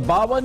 52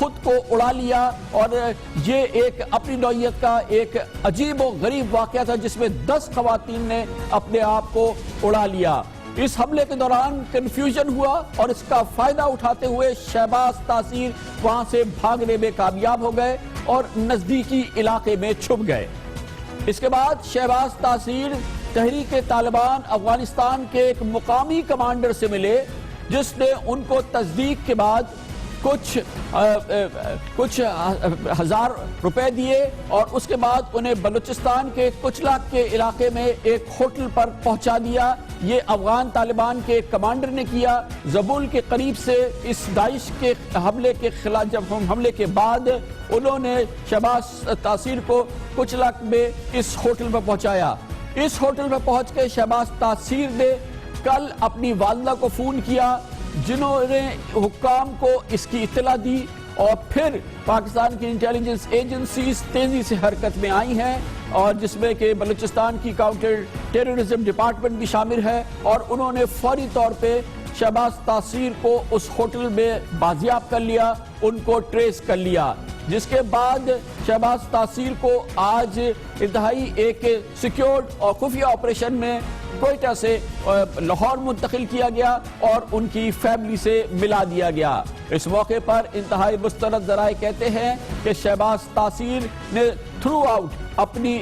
خود کو اڑا لیا، اور یہ ایک اپنی نوعیت کا ایک عجیب و غریب واقعہ تھا جس میں 10 خواتین نے اپنے آپ کو اڑا لیا۔ اس حملے کے دوران کنفیوژن ہوا اور اس کا فائدہ اٹھاتے ہوئے شہباز تاثیر وہاں سے بھاگنے میں کامیاب ہو گئے اور نزدیکی علاقے میں چھپ گئے۔ اس کے بعد شہباز تاثیر تحریک طالبان افغانستان کے ایک مقامی کمانڈر سے ملے، جس نے ان کو تصدیق کے بعد کچھ ہزار روپے دیے، اور اس کے بعد انہیں بلوچستان کے کچلاک کے علاقے میں ایک ہوٹل پر پہنچا دیا۔ یہ افغان طالبان کے کمانڈر نے کیا۔ زابل کے قریب سے اس داعش کے حملے کے خلاف جب حملے کے بعد انہوں نے شہباز تاثیر کو کچلاک میں اس ہوٹل پر پہنچایا۔ اس ہوٹل پر پہنچ کے شہباز تاثیر نے کل اپنی والدہ کو فون کیا، جنہوں نے حکام کو اس کی اطلاع دی، اور پھر پاکستان کی انٹیلیجنس ایجنسیز تیزی سے حرکت میں آئی ہیں، اور جس میں کہ بلوچستان کی کاؤنٹر ٹیررزم ڈپارٹمنٹ بھی شامل ہے، اور انہوں نے فوری طور پہ شہباز تاثیر کو اس ہوٹل میں بازیاب کر لیا، ان کو ٹریس کر لیا، جس کے بعد شہباز تاثیر کو آج انتہائی ایک سیکیورڈ اور خفیہ آپریشن میں کوئٹہ سے لاہور منتقل کیا گیا اور ان کی فیملی سے ملا دیا گیا۔ اس موقع پر انتہائی مستند ذرائع کہتے ہیں کہ شہباز تاثیر نے تھرو آؤٹ اپنی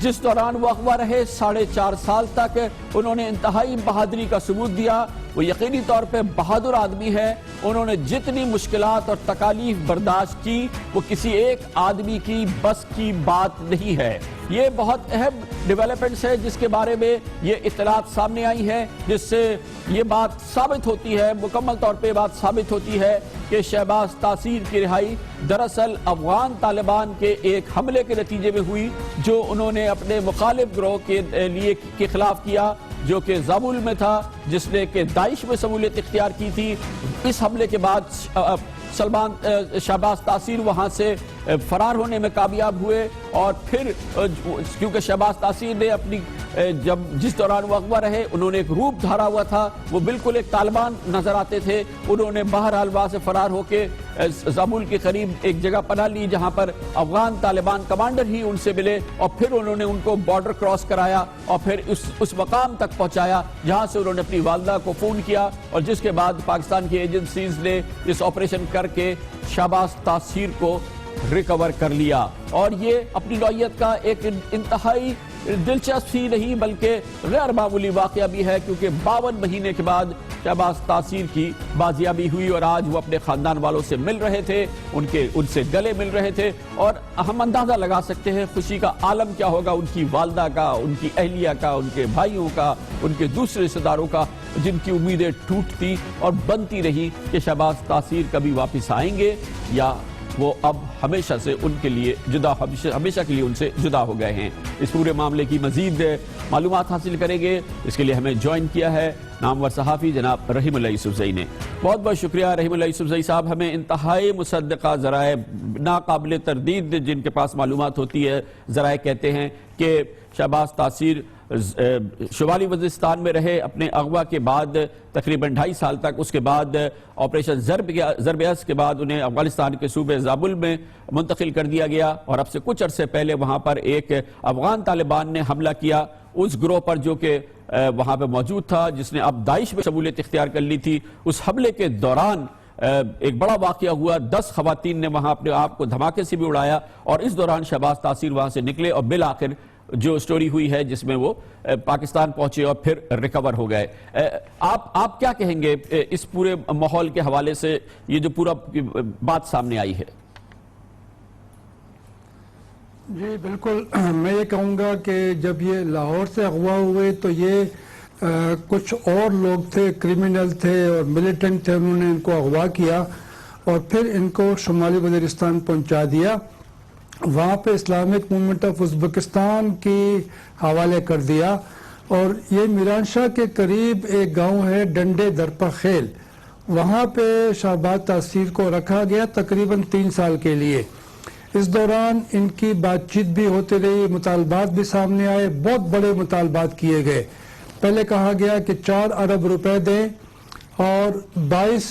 جس دوران وہ اغوا رہے 4.5 سال تک انہوں نے انتہائی بہادری کا ثبوت دیا۔ وہ یقینی طور پہ بہادر آدمی ہے۔ انہوں نے جتنی مشکلات اور تکالیف برداشت کی وہ کسی ایک آدمی کی بس کی بات نہیں ہے۔ یہ بہت اہم ڈیولپمنٹس ہے جس کے بارے میں یہ اطلاعات سامنے آئی ہیں، جس سے یہ بات ثابت ہوتی ہے، مکمل طور پہ بات ثابت ہوتی ہے کہ شہباز تاثیر کی رہائی دراصل افغان طالبان کے ایک حملے کے نتیجے میں ہوئی، جو انہوں نے اپنے مخالف گروہ کے خلاف کیا، جو کہ زابل میں تھا، جس نے کہ داعش میں شمولیت اختیار کی تھی۔ اس حملے کے بعد شہباز تاثیر وہاں سے فرار ہونے میں کامیاب ہوئے، اور پھر کیونکہ شہباز تاثیر نے اپنی جس دوران وہ اغوا رہے انہوں نے ایک روپ دھارا ہوا تھا، وہ بالکل ایک طالبان نظر آتے تھے۔ انہوں نے بہرحال وہاں سے فرار ہو کے زابل کے قریب ایک جگہ پناہ لی جہاں پر افغان طالبان کمانڈر ہی ان سے ملے، اور پھر انہوں نے ان کو بارڈر کراس کرایا اور پھر اس مقام تک پہنچایا جہاں سے انہوں نے اپنی والدہ کو فون کیا، اور جس کے بعد پاکستان کی ایجنسیز نے اس آپریشن کر کے شہباز تاثیر کو ریکور کر لیا۔ اور یہ اپنی نوعیت کا ایک انتہائی دلچسپ ہی نہیں بلکہ غیر معمولی واقعہ بھی ہے، کیونکہ 52 مہینے کے بعد شہباز تاثیر کی بازیابی ہوئی، اور آج وہ اپنے خاندان والوں سے مل رہے تھے، ان سے گلے مل رہے تھے، اور ہم اندازہ لگا سکتے ہیں خوشی کا عالم کیا ہوگا ان کی والدہ کا، ان کی اہلیہ کا، ان کے بھائیوں کا، ان کے دوسرے رشتہ داروں کا، جن کی امیدیں ٹوٹتی اور بنتی رہی کہ شہباز تاثیر کبھی واپس آئیں گے یا وہ اب ہمیشہ سے ان کے لیے ہمیشہ کے لیے ان سے جدا ہو گئے ہیں۔ اس پورے معاملے کی مزید معلومات حاصل کریں گے، اس کے لیے ہمیں جوائن کیا ہے نامور صحافی جناب رحیم اللہ یوسفزئی نے۔ بہت بہت شکریہ رحیم اللہ یوسفزئی صاحب، ہمیں انتہائی مصدقہ ذرائع ناقابل تردید جن کے پاس معلومات ہوتی ہے ذرائع کہتے ہیں کہ شہباز تاثیر شمالی وزیرستان میں رہے اپنے اغوا کے بعد تقریباً 2.5 سال تک، اس کے بعد آپریشن ضرب عز کے بعد انہیں افغانستان کے صوبے زابل میں منتقل کر دیا گیا، اور اب سے کچھ عرصے پہلے وہاں پر ایک افغان طالبان نے حملہ کیا اس گروہ پر جو کہ وہاں پہ موجود تھا، جس نے اب داعش میں شمولیت اختیار کر لی تھی۔ اس حملے کے دوران ایک بڑا واقعہ ہوا، 10 خواتین نے وہاں اپنے آپ کو دھماکے سے بھی اڑایا، اور اس دوران شہباز تاثیر وہاں سے نکلے اور بالآخر جو سٹوری ہوئی ہے جس میں وہ پاکستان پہنچے اور پھر ریکور ہو گئے۔ آپ کیا کہیں گے اس پورے ماحول کے حوالے سے، یہ جو پورا بات سامنے آئی ہے؟ جی بالکل، میں یہ کہوں گا کہ جب یہ لاہور سے اغوا ہوئے تو یہ کچھ اور لوگ تھے، کریمنل تھے اور ملیٹنٹ تھے، انہوں نے ان کو اغوا کیا اور پھر ان کو شمالی وزیرستان پہنچا دیا، وہاں پہ اسلامک موومنٹ آف ازبکستان کی حوالے کر دیا، اور یہ میران شاہ کے قریب ایک گاؤں ہے ڈنڈے درپا خیل، وہاں پہ شہباز تاثیر کو رکھا گیا تقریباً 3 سال کے لیے۔ اس دوران ان کی بات چیت بھی ہوتی رہی، مطالبات بھی سامنے آئے، بہت بڑے مطالبات کیے گئے۔ پہلے کہا گیا کہ 4 ارب روپے دیں اور 22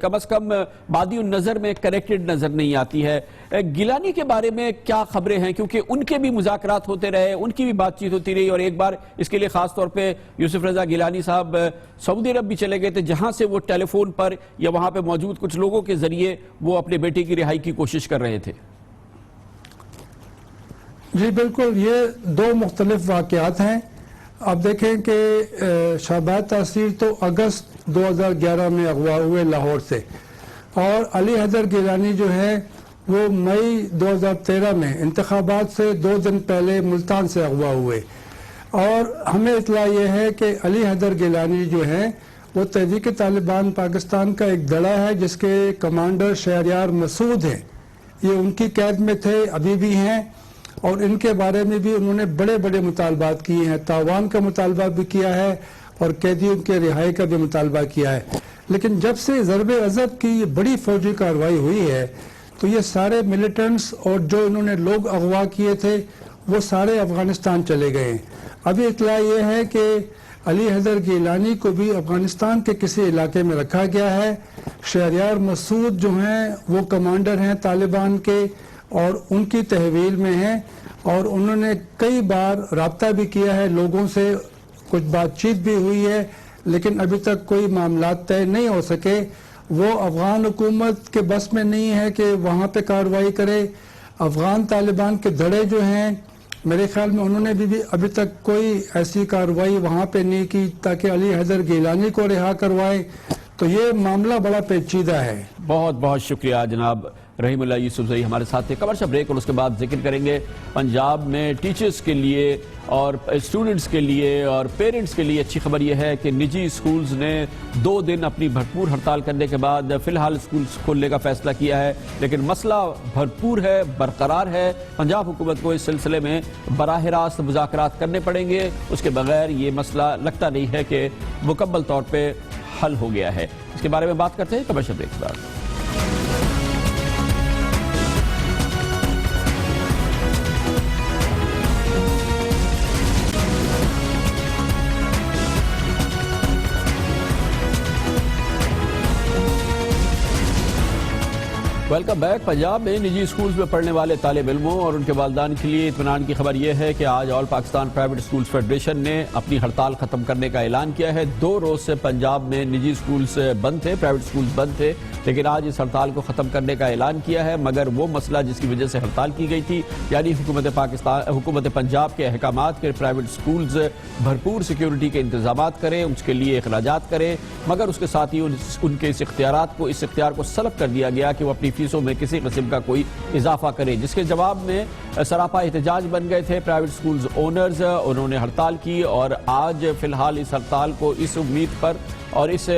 کم از کم بادی النظر میں کنیکٹڈ نظر نہیں آتی ہے. گیلانی کے بارے میں کیا خبریں ہیں؟ کیونکہ ان کے بھی مذاکرات ہوتے رہے, ان کی بھی بات چیت ہوتی رہی, اور ایک بار اس کے لیے خاص طور پہ یوسف رضا گیلانی صاحب سعودی عرب بھی چلے گئے تھے, جہاں سے وہ ٹیلی فون پر یا وہاں پہ موجود کچھ لوگوں کے ذریعے وہ اپنے بیٹے کی رہائی کی کوشش کر رہے تھے. جی بالکل, یہ دو مختلف واقعات ہیں. اب دیکھیں کہ شہباز تاثیر تو اگست 2011 میں اغوا ہوئے لاہور سے, اور علی حیدر گیلانی جو ہے وہ مئی 2013 میں انتخابات سے 2 دن پہلے ملتان سے اغوا ہوئے. اور ہمیں اطلاع یہ ہے کہ علی حیدر گیلانی جو ہے وہ تحریک طالبان پاکستان کا ایک دڑا ہے جس کے کمانڈر شہریار مسعود ہیں. یہ ان کی قید میں تھے, ابھی بھی ہیں, اور ان کے بارے میں بھی انہوں نے بڑے بڑے مطالبات کیے ہیں. تاوان کا مطالبہ بھی کیا ہے اور قیدیوں کے رہائی کا بھی مطالبہ کیا ہے. لیکن جب سے ضرب عضب کی یہ بڑی فوجی کارروائی ہوئی ہے تو یہ سارے ملیٹنٹس اور جو انہوں نے لوگ اغوا کیے تھے وہ سارے افغانستان چلے گئے ہیں. ابھی اطلاع یہ ہے کہ علی حیدر گیلانی کو بھی افغانستان کے کسی علاقے میں رکھا گیا ہے. شہریار مسعود جو ہیں وہ کمانڈر ہیں طالبان کے اور ان کی تحویل میں ہیں, اور انہوں نے کئی بار رابطہ بھی کیا ہے لوگوں سے, کچھ بات چیت بھی ہوئی ہے, لیکن ابھی تک کوئی معاملات طے نہیں ہو سکے. وہ افغان حکومت کے بس میں نہیں ہے کہ وہاں پہ کارروائی کرے. افغان طالبان کے دھڑے جو ہیں میرے خیال میں انہوں نے بھی ابھی تک کوئی ایسی کارروائی وہاں پہ نہیں کی تاکہ علی حیدر گیلانی کو رہا کروائے. تو یہ معاملہ بڑا پیچیدہ ہے. بہت بہت شکریہ جناب رحیم اللہ یوسف زئی ہمارے ساتھ تھے. کمرشل بریک, اور اس کے بعد ذکر کریں گے پنجاب میں ٹیچرز کے لیے اور اسٹوڈنٹس کے لیے اور پیرنٹس کے لیے اچھی خبر یہ ہے کہ نجی اسکولز نے 2 دن اپنی بھرپور ہڑتال کرنے کے بعد فی الحال اسکولز کھولنے کا فیصلہ کیا ہے, لیکن مسئلہ بھرپور ہے, برقرار ہے. پنجاب حکومت کو اس سلسلے میں براہ راست مذاکرات کرنے پڑیں گے, اس کے بغیر یہ مسئلہ لگتا نہیں ہے کہ مکمل طور پہ حل ہو گیا ہے. اس کے بارے میں بات کرتے ہیں کمرشل بریک کے بعد. Welcome back. پنجاب میں نجی اسکولز میں پڑھنے والے طالب علموں اور ان کے والدین کے لیے اطمینان کی خبر یہ ہے کہ آج آل پاکستان پرائیویٹ اسکولز فیڈریشن نے اپنی ہڑتال ختم کرنے کا اعلان کیا ہے. 2 روز سے پنجاب میں نجی اسکولز بند تھے, پرائیویٹ اسکولز بند تھے, لیکن آج اس ہڑتال کو ختم کرنے کا اعلان کیا ہے. مگر وہ مسئلہ جس کی وجہ سے ہڑتال کی گئی تھی, یعنی حکومت پنجاب کے احکامات کے پرائیویٹ اسکولز بھرپور سیکیورٹی کے انتظامات کریں, اس کے لیے اخراجات کریں, مگر اس کے ساتھ ہی ان کے اس اختیار کو سلب کر دیا گیا کہ وہ اپنی فیسوں میں کسی قسم کا کوئی اضافہ کرے, جس کے جواب میں سراپا احتجاج بن گئے تھے پرائیویٹ اسکولز اونرز. انہوں نے ہڑتال کی اور آج فی الحال اس ہڑتال کو اس امید پر اور اس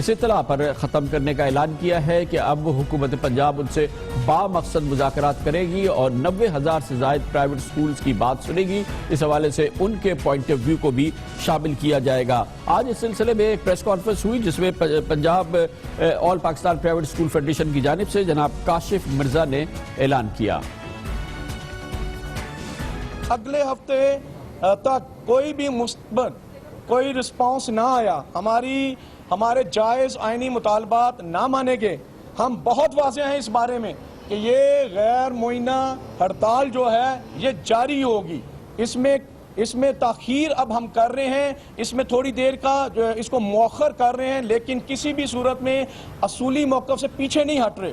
اطلاع پر ختم کرنے کا اعلان کیا ہے کہ اب حکومت پنجاب ان سے با مقصد مذاکرات کرے گی اور 90,000 سے زائد پرائیویٹ اسکولز کی بات سنے گی. اس حوالے سے ان کے پوائنٹ آف ویو کو بھی شامل کیا جائے گا. آج اس سلسلے میں ایک پریس کانفرنس ہوئی جس میں پنجاب آل پاکستان پرائیویٹ اسکول فیڈریشن کی جانب سے جناب کاشف مرزا نے اعلان کیا. اگلے ہفتے تک کوئی بھی مثبت کوئی رسپانس نہ آیا, ہمارے جائز آئینی مطالبات نہ مانے گئے, ہم بہت واضح ہیں اس بارے میں کہ یہ غیر معینہ ہڑتال جو ہے یہ جاری ہوگی. اس میں تاخیر اب ہم کر رہے ہیں, اس میں تھوڑی دیر کا اس کو مؤخر کر رہے ہیں, لیکن کسی بھی صورت میں اصولی موقف سے پیچھے نہیں ہٹ رہے.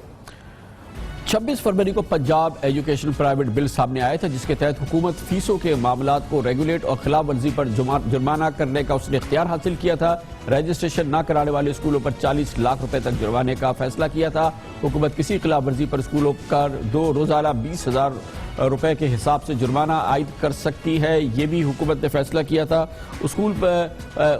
26 فروری کو پنجاب ایجوکیشن پرائیویٹ بل سامنے آیا تھا جس کے تحت حکومت فیسوں کے معاملات کو ریگولیٹ اور خلاف ورزی پر جرمانہ کرنے کا اس نے اختیار حاصل کیا تھا. رجسٹریشن نہ کرانے والے اسکولوں پر 40 لاکھ روپے تک جرمانے کا فیصلہ کیا تھا. حکومت کسی خلاف ورزی پر اسکولوں کا 2 روزانہ 20,000 روپے کے حساب سے جرمانہ عائد کر سکتی ہے, یہ بھی حکومت نے فیصلہ کیا تھا.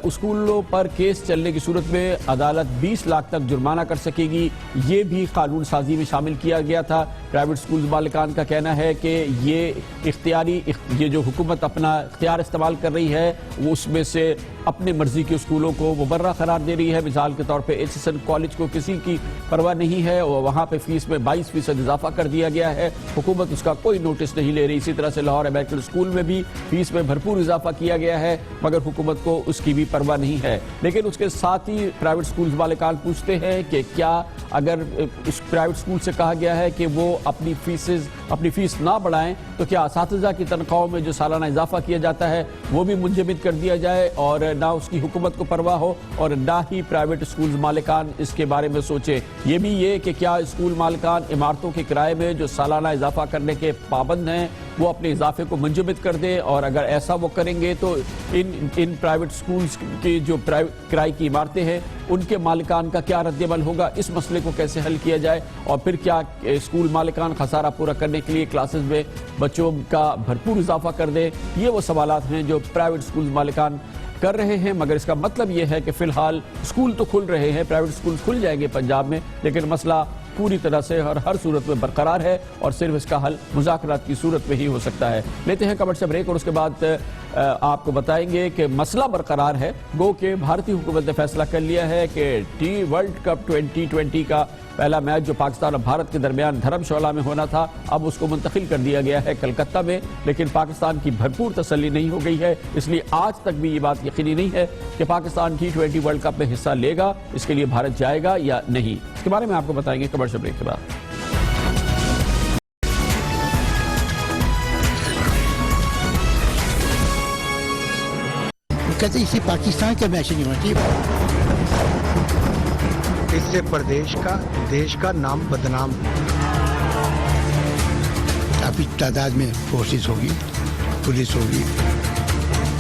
اسکولوں پر کیس چلنے کی صورت میں عدالت 20 لاکھ تک جرمانہ کر سکے گی, یہ بھی قانون سازی میں شامل کیا گیا تھا. پرائیویٹ اسکول مالکان کا کہنا ہے کہ یہ جو حکومت اپنا اختیار استعمال کر رہی ہے وہ اس میں سے اپنی مرضی کے اسکولوں کو مبرہ قرار دے رہی ہے. مثال کے طور پہ ایچ ایس این کالج کو کسی کی پرواہ نہیں ہے اور وہاں پہ فیس میں 22% اضافہ کر دیا گیا ہے. حکومت اس کا کوئی نوٹس نہیں لے رہی. اسی طرح سے لاہور امریکن اسکول میں بھی فیس میں بھرپور اضافہ کیا گیا ہے مگر حکومت کو اس کی بھی پرواہ نہیں ہے. لیکن اس کے ساتھ ہی پرائیویٹ اسکولز مالکان پوچھتے ہیں کہ کیا اگر اس پرائیویٹ اسکول سے کہا گیا ہے کہ وہ اپنی فیس نہ بڑھائیں تو کیا اساتذہ کی تنخواہوں میں جو سالانہ اضافہ کیا جاتا ہے وہ بھی منجمد کر دیا جائے اور نہ اس کی حکومت کو پرواہ ہو اور نہ ہی پرائیویٹ اسکول مالکان اس کے بارے میں سوچے. یہ بھی یہ کہ کیا اسکول مالکان عمارتوں کے کرائے میں جو سالانہ اضافہ کرنے کے پابند ہیں وہ اپنے اضافے کو منجمد کر دیں اور اگر ایسا وہ کریں گے تو ان پرائیویٹ اسکولز کی جو کرائے کی عمارتیں ہیں ان کے مالکان کا کیا رد عمل ہوگا. اس مسئلے کو کیسے حل کیا جائے اور پھر کیا اسکول مالکان خسارہ پورا کرنے کے لیے کلاسز میں بچوں کا بھرپور اضافہ کر دیں. یہ وہ سوالات ہیں جو پرائیویٹ اسکول مالکان کر رہے ہیں مگر اس کا مطلب یہ ہے کہ فی الحال اسکول تو کھل رہے ہیں, پرائیویٹ اسکول کھل جائیں گے پنجاب میں, لیکن مسئلہ پوری طرح سے ہر صورت میں برقرار ہے اور صرف اس کا حل مذاکرات کی صورت میں ہی ہو سکتا ہے. لیتے ہیں کمر سے بریک اور اس کے بعد آپ کو بتائیں گے کہ مسئلہ برقرار ہے. گو کہ بھارتی حکومت نے فیصلہ کر لیا ہے کہ ورلڈ کپ 2020 کا پہلا میچ جو پاکستان اور بھارت کے درمیان دھرم شعلہ میں ہونا تھا اب اس کو منتقل کر دیا گیا ہے کلکتہ میں. لیکن پاکستان کی بھرپور تسلی نہیں ہو گئی ہے, اس لیے آج تک بھی یہ بات یقینی نہیں ہے کہ پاکستان T20 ورلڈ کپ میں حصہ لے گا. اس کے لیے بھارت جائے گا یا نہیں, اس کے بارے میں آپ کو بتائیں گے کمرشل بریک کے بعد. کہتے اسی پاکستان کا میچ نہیں ہوتی, اس سے پردیش کا دیش کا نام بدنام. کافی تعداد میں فورسز ہوگی, پولیس ہوگی.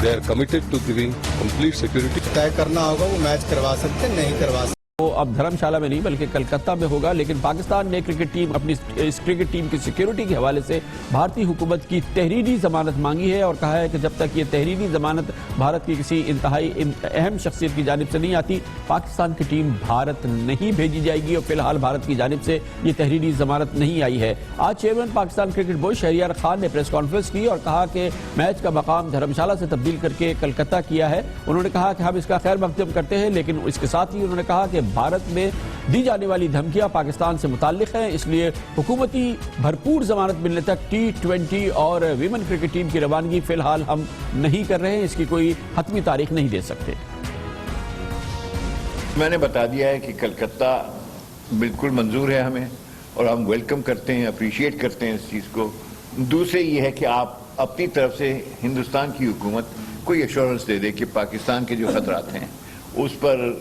They are committed to giving complete security. طے کرنا ہوگا وہ میچ کروا سکتے نہیں کروا سکتے. وہ اب دھرم شالہ میں نہیں بلکہ کلکتہ میں ہوگا. لیکن پاکستان نے کرکٹ ٹیم اپنی اس کرکٹ ٹیم کی سیکیورٹی کے حوالے سے بھارتی حکومت کی تحریری ضمانت مانگی ہے اور کہا ہے کہ جب تک یہ تحریری ضمانت بھارت کی کسی انتہائی اہم شخصیت کی جانب سے نہیں آتی پاکستان کی ٹیم بھارت نہیں بھیجی جائے گی. اور فی الحال بھارت کی جانب سے یہ تحریری ضمانت نہیں آئی ہے. آج chairman Pakistan cricket board Shahryar Khan نے پریس کانفرنس کی اور کہا کہ میچ کا مقام دھرم شالہ سے تبدیل کر کے کلکتہ کیا ہے. انہوں نے کہا کہ ہم اس کا خیر مقدم کرتے ہیں لیکن اس کے ساتھ ہی انہوں نے کہا کہ بھارت میں دی جانے والی دھمکیاں پاکستان سے متعلق ہیں, اس لیے حکومتی بھرپور ضمانت ملنے تک T20 اور ویمن کرکٹ ٹیم کی روانگی فی الحال ہم نہیں کر رہے ہیں. اس کی کوئی حتمی تاریخ نہیں دے سکتے. میں نے بتا دیا ہے کہ کلکتہ بالکل منظور ہے ہمیں اور ہم ویلکم کرتے ہیں, اپریشیٹ کرتے ہیں اس چیز کو. دوسرے یہ ہے کہ آپ اپنی طرف سے ہندوستان کی حکومت کوئی ایشورنس دے دے کہ پاکستان کے جو خطرات ہیں اس پر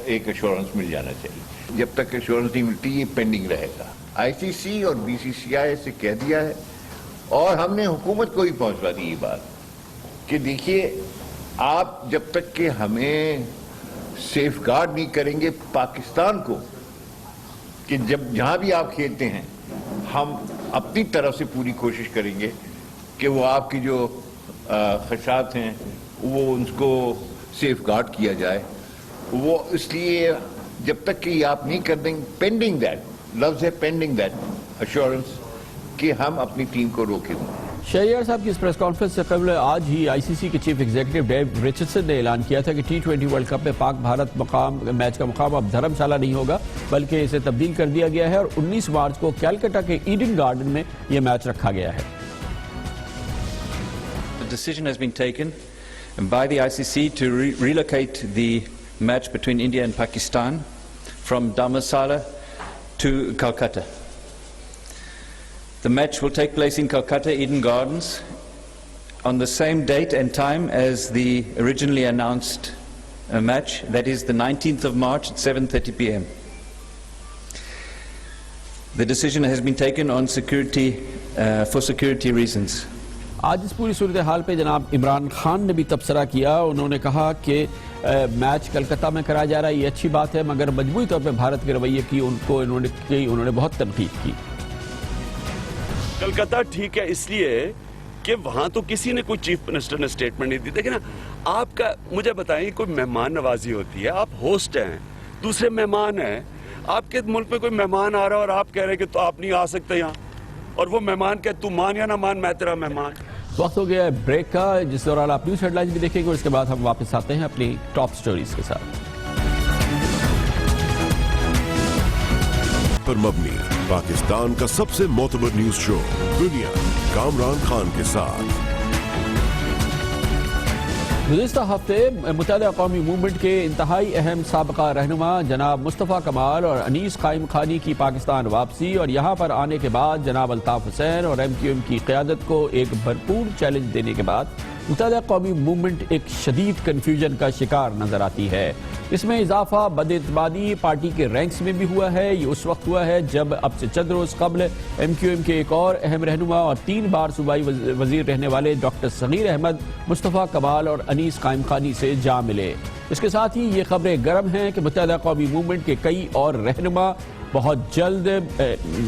ایک ایشورنس مل جانا چاہیے. جب تک ایشورنس نہیں ملتی یہ پینڈنگ رہے گا. ICC اور BCCI سے کہہ دیا ہے اور ہم نے حکومت کو بھی پہنچوا دی یہ بات کہ دیکھیے آپ جب تک کہ ہمیں سیف گارڈ نہیں کریں گے پاکستان کو کہ جہاں بھی آپ کھیلتے ہیں ہم اپنی طرف سے پوری کوشش کریں گے کہ وہ آپ کی جو خدشات ہیں وہ ان کو سیف گارڈ کیا جائے. وہ اس لیے جب تک کہ یہ آپ نہیں کر دیں پینڈنگ دیٹ لفظ ہے پینڈنگ دیٹ ایشورنس کہ ہم اپنی ٹیم کو روکیں. شہریار صاحب کی اس پریس کانفرنس سے قبل آج ہی ICC کے چیف ایگزیکٹو ڈیو رچرڈسن نے اعلان کیا تھا کہ T20 ورلڈ کپ میں پاک بھارت میچ کا مقام اب دھرم شالہ نہیں ہوگا بلکہ اسے تبدیل کر دیا گیا ہے اور 19 مارچ کو کیلکٹا کے ایڈن گارڈن میں یہ میچ رکھا گیا ہے. The decision has been taken by the ICC to relocate the match between India and Pakistan from Dharamsala to Calcutta. The match will take place in Calcutta Eden Gardens on the same date and time as the originally announced match, that is the 19th of March at 7:30 p.m. The decision has been taken on security, for security reasons. آج اس پوری صورتحال پہ جناب عمران خان نے بھی تبصرہ کیا. انہوں نے کہا کہ میچ کلکتہ میں کرایا جا رہا ہے یہ اچھی بات ہے مگر مجموعی طور پہ بھارت کے رویے کی انہوں نے بہت تنقید کی. کلکتہ ٹھیک ہے اس لیے کہ وہاں تو کسی نے کوئی چیف منسٹر نے سٹیٹمنٹ نہیں دی. دیکھیں نا آپ کا مجھے بتائیں کوئی مہمان نوازی ہوتی ہے, آپ ہوسٹ ہیں, دوسرے مہمان ہیں, آپ کے ملک میں کوئی مہمان آ رہا ہے اور آپ کہہ رہے ہیں کہ تو آپ نہیں آ سکتے یہاں اور وہ مہمان کہ تو مان یا نہ مان میں تیرا مہمان. وقت ہو گیا ہے بریک کا، جس دوران آپ نیوز ہیڈ لائنز بھی دیکھیں گے اور اس کے بعد ہم واپس آتے ہیں اپنی ٹاپ سٹوریز کے ساتھ۔ پر مبنی پاکستان کا سب سے معتبر نیوز شو دنیا، کامران خان کے ساتھ۔ گزشتہ ہفتے متحدہ قومی موومنٹ کے انتہائی اہم سابقہ رہنما جناب مصطفیٰ کمال اور انیس قائم خانی کی پاکستان واپسی اور یہاں پر آنے کے بعد جناب الطاف حسین اور MQM کی قیادت کو ایک بھرپور چیلنج دینے کے بعد متحدہ قومی موومنٹ ایک شدید کنفیوژن کا شکار نظر آتی ہے۔ اس میں اضافہ بد اعتمادی پارٹی کے رینکس میں بھی ہوا ہے۔ یہ اس وقت ہوا ہے جب اب سے چند روز قبل MQM کے ایک اور اہم رہنما اور 3 بار صوبائی وزیر رہنے والے ڈاکٹر صغیر احمد مصطفیٰ کمال اور انیس قائم خانی سے جا ملے۔ اس کے ساتھ ہی یہ خبریں گرم ہیں کہ متحدہ قومی موومنٹ کے کئی اور رہنما بہت جلد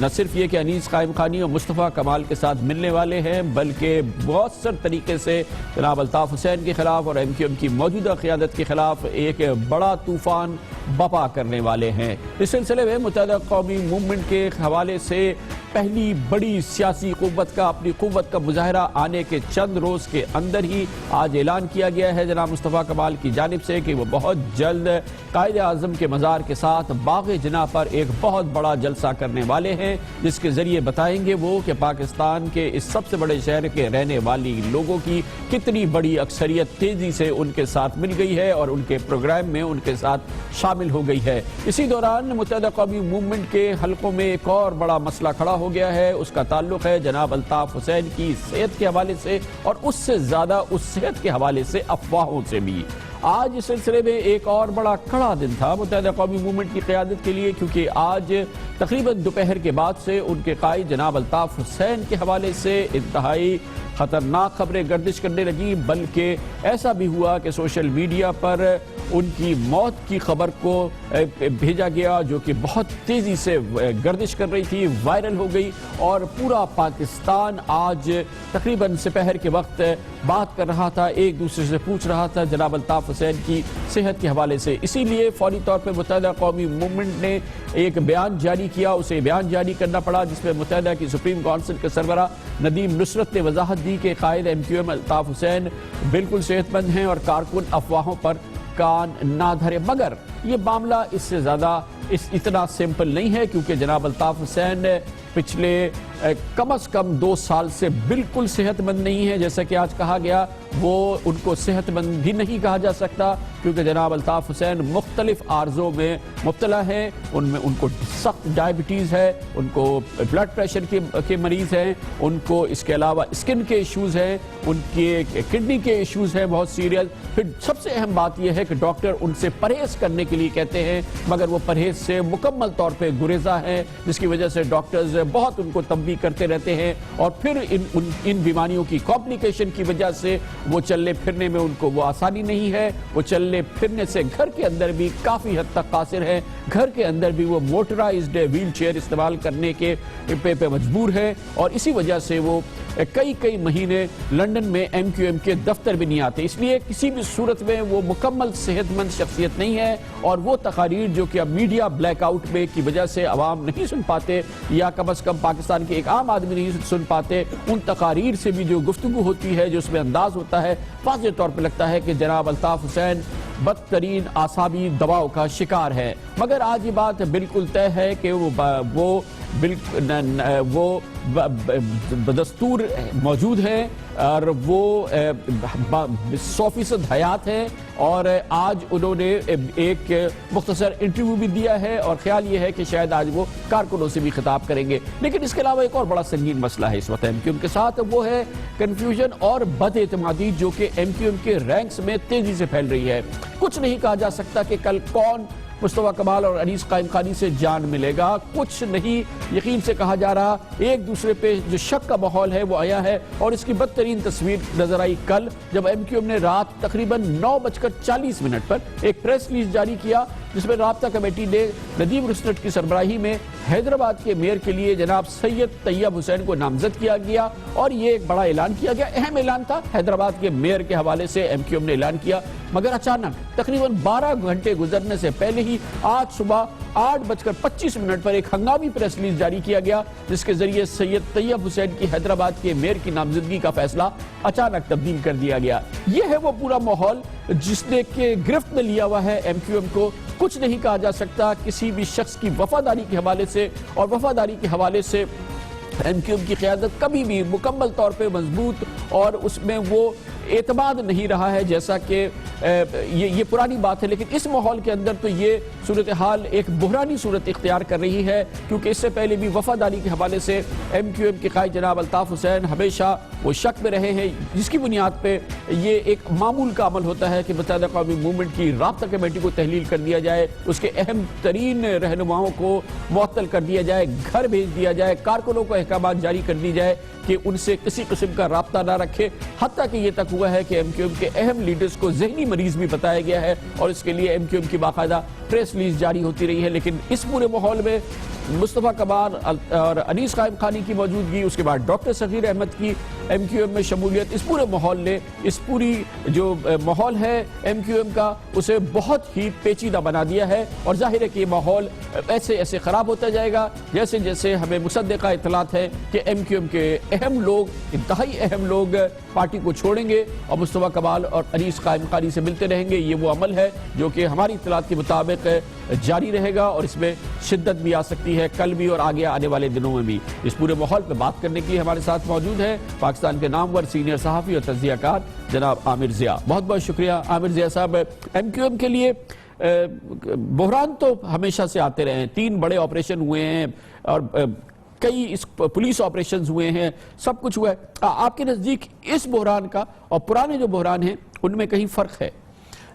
نہ صرف یہ کہ انیس قائم خانی اور مصطفیٰ کمال کے ساتھ ملنے والے ہیں، بلکہ مؤثر طریقے سے جناب الطاف حسین کے خلاف اور MQM کی موجودہ قیادت کے خلاف ایک بڑا طوفان بپا کرنے والے ہیں۔ اس سلسلے میں متحدہ قومی موومنٹ کے حوالے سے پہلی بڑی سیاسی قوت کا اپنی قوت کا مظاہرہ آنے کے چند روز کے اندر ہی آج اعلان کیا گیا ہے جناب مصطفیٰ کمال کی جانب سے کہ وہ بہت جلد قائد اعظم کے مزار کے ساتھ باغ جناح پر ایک بہت بڑا جلسہ کرنے والے ہیں، جس کے ذریعے بتائیں گے وہ کہ پاکستان کے اس سب سے بڑے شہر کے رہنے والی لوگوں کی کتنی بڑی اکثریت تیزی سے ان کے ساتھ مل گئی ہے اور ان کے پروگرام میں ان کے ساتھ شامل ہو گئی ہے۔ اسی دوران متحدہ قومی موومنٹ کے حلقوں میں ایک اور بڑا مسئلہ کھڑا ہو گیا ہے، اس کا تعلق ہے جناب الطاف حسین کی صحت کے حوالے سے اور اس سے زیادہ اس صحت کے حوالے سے افواہوں سے بھی۔ آج اس سلسلے میں ایک اور بڑا کڑا دن تھا متحدہ قومی موومنٹ کی قیادت کے لیے، کیونکہ آج تقریباً دوپہر کے بعد سے ان کے قائد جناب الطاف حسین کے حوالے سے انتہائی خطرناک خبریں گردش کرنے لگی، بلکہ ایسا بھی ہوا کہ سوشل میڈیا پر ان کی موت کی خبر کو بھیجا گیا جو کہ بہت تیزی سے گردش کر رہی تھی، وائرل ہو گئی اور پورا پاکستان آج تقریباً سپہر کے وقت بات کر رہا تھا، ایک دوسرے سے پوچھ رہا تھا جناب الطاف حسین کی صحت کے حوالے سے۔ اسی لیے فوری طور پہ متحدہ قومی موومنٹ نے ایک بیان جاری کیا، اسے بیان جاری کرنا پڑا جس میں متحدہ کی سپریم کونسل کے سربراہ ندیم نصرت نے وضاحت دی کہ قائد MQM الطاف حسین بالکل صحت مند ہیں اور کارکن افواہوں پر کان نہ دھرے، مگر یہ معاملہ اس سے زیادہ اتنا سمپل نہیں ہے، کیونکہ جناب الطاف حسین پچھلے کم از کم 2 سال سے بالکل صحت مند نہیں ہے، جیسا کہ آج کہا گیا وہ ان کو صحت مند بھی نہیں کہا جا سکتا، کیونکہ جناب الطاف حسین مختلف عارضوں میں مبتلا ہیں، ان کو سخت ڈائبٹیز ہے، ان کو بلڈ پریشر کے مریض ہیں، ان کو اس کے علاوہ اسکن کے ایشوز ہیں، ان کے کڈنی کے ایشوز ہیں بہت سیریس۔ پھر سب سے اہم بات یہ ہے کہ ڈاکٹر ان سے پرہیز کرنے کے لیے کہتے ہیں، مگر وہ پرہیز سے مکمل طور پہ گریزاں ہیں، جس کی وجہ سے ڈاکٹرز بہت ان کو تنبیہ کرتے رہتے ہیں اور پھر ان بیماریوں کی کمپلیکیشن کی وجہ سے وہ چلنے پھرنے میں ان کو وہ آسانی نہیں ہے، وہ چلنے پھرنے سے گھر کے اندر بھی کافی حد تک قاصر ہے، گھر کے اندر بھی وہ موٹرائزڈ ویل چیئر استعمال کرنے کے پہ مجبور ہے اور اسی وجہ سے وہ کئی مہینے لندن میں MQM کے دفتر بھی نہیں آتے۔ اس لیے کسی بھی صورت میں وہ مکمل صحت مند شخصیت نہیں ہے اور وہ تقاریر جو کہ اب میڈیا بلیک آؤٹ میں کی وجہ سے عوام نہیں سن پاتے یا کم از کم پاکستان کے ایک عام آدمی نہیں سن پاتے، ان تقاریر سے بھی جو گفتگو ہوتی ہے، جو اس میں انداز ہوتا ہے، واضح طور پہ لگتا ہے کہ جناب الطاف حسین بدترین اعصابی دباؤ کا شکار ہے۔ مگر آج یہ بات بالکل طے ہے کہ وہ بدستور موجود ہیں اور وہ 100% حیات ہیں اور آج انہوں نے ایک مختصر انٹرویو بھی دیا ہے اور خیال یہ ہے کہ شاید آج وہ کارکنوں سے بھی خطاب کریں گے۔ لیکن اس کے علاوہ ایک اور بڑا سنگین مسئلہ ہے اس وقت MQM کے ساتھ، وہ ہے کنفیوژن اور بد اعتمادی جو کہ MQM کے رینکس میں تیزی سے پھیل رہی ہے۔ کچھ نہیں کہا جا سکتا کہ کل کون مصطفیٰ کمال اور انیس قائم خانی سے جان ملے گا، کچھ نہیں یقین سے کہا جا رہا، ایک دوسرے پہ جو شک کا ماحول ہے وہ آیا ہے اور اس کی بدترین تصویر نظر آئی کل جب MQM نے رات تقریباً 9:40 پر ایک پریس ریلیز جاری کیا جس میں رابطہ کمیٹی نے ندیم رسنٹ کی سربراہی میں حیدرآباد کے میئر کے لیے جناب سید طیب حسین کو نامزد کیا گیا، اور یہ ایک بڑا اعلان کیا گیا، اہم اعلان تھا، حیدرآباد کے میئر کے حوالے سے ایم کیو ایم نے اعلان کیا، مگر اچانک تقریباً 12 گھنٹے گزرنے سے پہلے ہی آج صبح 8:25 پر ایک ہنگامی پریس ریلیز جاری کیا گیا، جس کے ذریعے سید طیب حسین کی حیدرآباد کے میئر کی نامزدگی کا فیصلہ اچانک تبدیل کر دیا گیا۔ یہ ہے وہ پورا ماحول جس نے کہ گرفت میں لیا ہوا ہے ایم کیو ایم کو۔ کچھ نہیں کہا جا سکتا کسی بھی شخص کی وفاداری کے حوالے سے، اور وفاداری کے حوالے سے ایم کیو ایم کی قیادت کبھی بھی مکمل طور پہ مضبوط اور اس میں وہ اعتماد نہیں رہا ہے، جیسا کہ یہ پرانی بات ہے، لیکن اس ماحول کے اندر تو یہ صورتحال ایک بحرانی صورت اختیار کر رہی ہے، کیونکہ اس سے پہلے بھی وفاداری کے حوالے سے ایم کیو ایم کے قائد جناب الطاف حسین ہمیشہ وہ شک میں رہے ہیں، جس کی بنیاد پہ یہ ایک معمول کا عمل ہوتا ہے کہ متحدہ قومی موومنٹ کی رابطہ کمیٹی کو تحلیل کر دیا جائے، اس کے اہم ترین رہنماؤں کو معطل کر دیا جائے، گھر بھیج دیا جائے، کارکنوں کو احکامات جاری کر دی جائے کہ ان سے کسی قسم کا رابطہ نہ رکھے، حتیٰ کہ یہ تک ہوا ہے کہ ایم کیو ایم کے اہم لیڈرز کو ذہنی مریض بھی بتایا گیا ہے، اور اس کے لیے ایم کیو ایم کی باقاعدہ پریس ریلیز جاری ہوتی رہی ہے۔ لیکن اس پورے ماحول میں مصطفیٰ کمال اور انیس قائم خانی کی موجودگی، اس کے بعد ڈاکٹر صغیر احمد کی ایم کیو ایم میں شمولیت، اس پورے ماحول نے اس پوری جو ماحول ہے ایم کیو ایم کا اسے بہت ہی پیچیدہ بنا دیا ہے، اور ظاہر ہے کہ یہ ماحول ایسے ایسے خراب ہوتا جائے گا جیسے جیسے ہمیں مصدقہ اطلاعات ہے کہ ایم کیو ایم کے اہم لوگ، انتہائی اہم لوگ پارٹی کو چھوڑیں گے اور مصطفیٰ کمال اور انیس قائم خانی سے ملتے رہیں گے۔ یہ وہ عمل ہے جو کہ ہماری اطلاعات کے مطابق جاری رہے گا، اور اس میں شدت بھی آ سکتی ہے کل بھی اور آگے آنے والے دنوں میں بھی۔ اس پورے ماحول پہ بات کرنے کے لیے ہمارے ساتھ موجود ہے پاکستان کے نامور سینئر صحافی اور تجزیہ کار جناب عامر ضیاء۔ بہت بہت شکریہ عامر ضیاء صاحب۔ ایم کیو ایم کے لیے بحران تو ہمیشہ سے آتے رہے ہیں، 3 بڑے آپریشن ہوئے ہیں اور کئی پولیس آپریشنز ہوئے ہیں، سب کچھ ہوا ہے۔ آپ کے نزدیک اس بحران کا اور پرانے جو بحران ہیں ان میں کہیں فرق ہے؟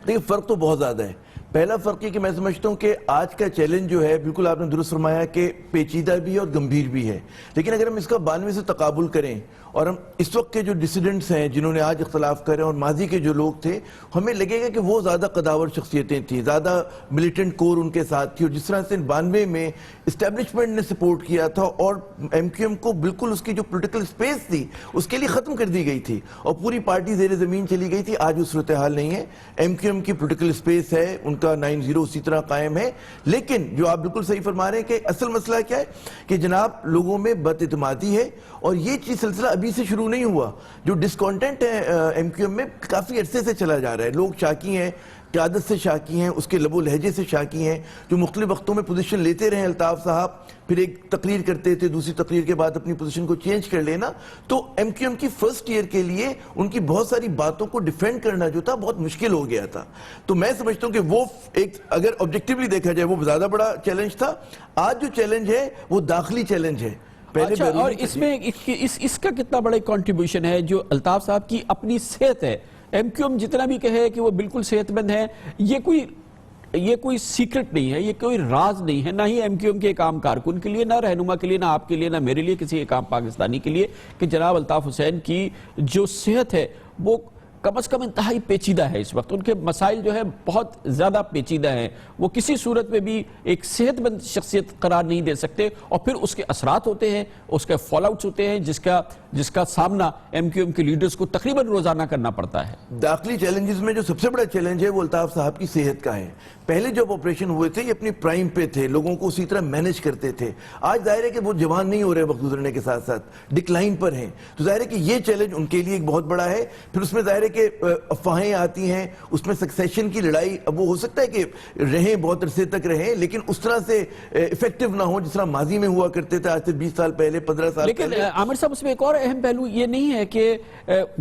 دیکھیں، فرق تو بہت زیادہ ہے۔ پہلا فرق یہ کہ میں سمجھتا ہوں کہ آج کا چیلنج جو ہے، بالکل آپ نے درست فرمایا کہ پیچیدہ بھی ہے اور گمبھیر بھی ہے، لیکن اگر ہم اس کا 92 سے تقابل کریں اور ہم اس وقت کے جو ڈیسیڈنٹس ہیں جنہوں نے آج اختلاف کریں اور ماضی کے جو لوگ تھے، ہمیں لگے گا کہ وہ زیادہ قداور شخصیتیں تھیں، زیادہ ملیٹنٹ کور ان کے ساتھ تھی، اور جس طرح سے 92 میں اسٹیبلشمنٹ نے سپورٹ کیا تھا اور ایم کیو ایم کو بالکل اس کی جو پولیٹیکل سپیس تھی اس کے لیے ختم کر دی گئی تھی اور پوری پارٹی زیر زمین چلی گئی تھی۔ آج وہ صورتحال نہیں ہے، ایم کیو ایم کی پولیٹیکل سپیس ہے، ان کا 9-0 اسی طرح قائم ہے، لیکن جو آپ بالکل صحیح فرما رہے ہیں کہ اصل مسئلہ کیا ہے کہ جناب لوگوں میں بد اعتمادی ہے، اور یہ چیز سلسلہ ابھی سے شروع نہیں ہوا۔ جو ڈسکانٹنٹ ہے ایم کیو ایم میں کافی عرصے سے چلا جا رہا ہے، لوگ شاکی ہیں، قیادت سے شاکی ہیں، اس کے لب و لہجے سے شاکی ہیں، جو مختلف وقتوں میں پوزیشن لیتے رہے الطاف صاحب، پھر ایک تقریر کرتے تھے، دوسری تقریر کے بعد اپنی پوزیشن کو چینج کر لینا، تو ایم کیو ایم کی فرسٹ ایئر کے لیے ان کی بہت ساری باتوں کو ڈیفینڈ کرنا جو تھا بہت مشکل ہو گیا تھا۔ تو میں سمجھتا ہوں کہ وہ ایک اگر آبجیکٹیولی دیکھا جائے وہ زیادہ بڑا چیلنج تھا۔ آج جو چیلنج ہے وہ داخلی چیلنج ہے۔ اچھا، اور اس میں اس کا کتنا بڑا کنٹریبیوشن ہے جو الطاف صاحب کی اپنی صحت ہے؟ ایم کیو ایم جتنا بھی کہے کہ وہ بالکل صحت مند ہے، یہ کوئی سیکرٹ نہیں ہے، یہ کوئی راز نہیں ہے، نہ ہی ایم کیو ایم کے ایک عام کارکن کے لیے، نہ رہنما کے لیے، نہ آپ کے لیے، نہ میرے لیے، کسی ایک عام پاکستانی کے لیے، کہ جناب الطاف حسین کی جو صحت ہے وہ کم از کم انتہائی پیچیدہ ہے۔ اس وقت ان کے مسائل جو ہے بہت زیادہ پیچیدہ ہیں، وہ کسی صورت میں بھی ایک صحت مند شخصیت قرار نہیں دے سکتے، اور پھر اس کے اثرات ہوتے ہیں، اس کے فال آؤٹس ہوتے ہیں جس کا سامنا ایم کیو ایم کے لیڈرز کو تقریباً روزانہ کرنا پڑتا ہے۔ داخلی چیلنجز میں جو سب سے بڑا چیلنج ہے وہ الطاف صاحب کی صحت کا ہے۔ پہلے جب آپریشن ہوئے تھے یہ اپنی پرائم پہ تھے، لوگوں کو اسی طرح مینج کرتے تھے۔ آج ظاہر ہے کہ وہ جوان نہیں ہو رہے، وقت گزرنے کے ساتھ ساتھ ڈکلائن پر ہیں، تو ظاہر ہے کہ یہ چیلنج ان کے لیے ایک بہت بڑا ہے۔ پھر اس میں ظاہر ہے کہ افواہیں آتی ہیں، اس میں سکسیشن کی لڑائی، اب وہ ہو سکتا ہے کہ رہیں بہت عرصے تک رہیں لیکن اس طرح سے افیکٹو نہ ہو جس طرح ماضی میں ہوا کرتے تھے، آج سے 20 سال پہلے، 15 سال پہلے۔ لیکن عامر صاحب اس میں ایک اور اہم پہلو یہ نہیں ہے کہ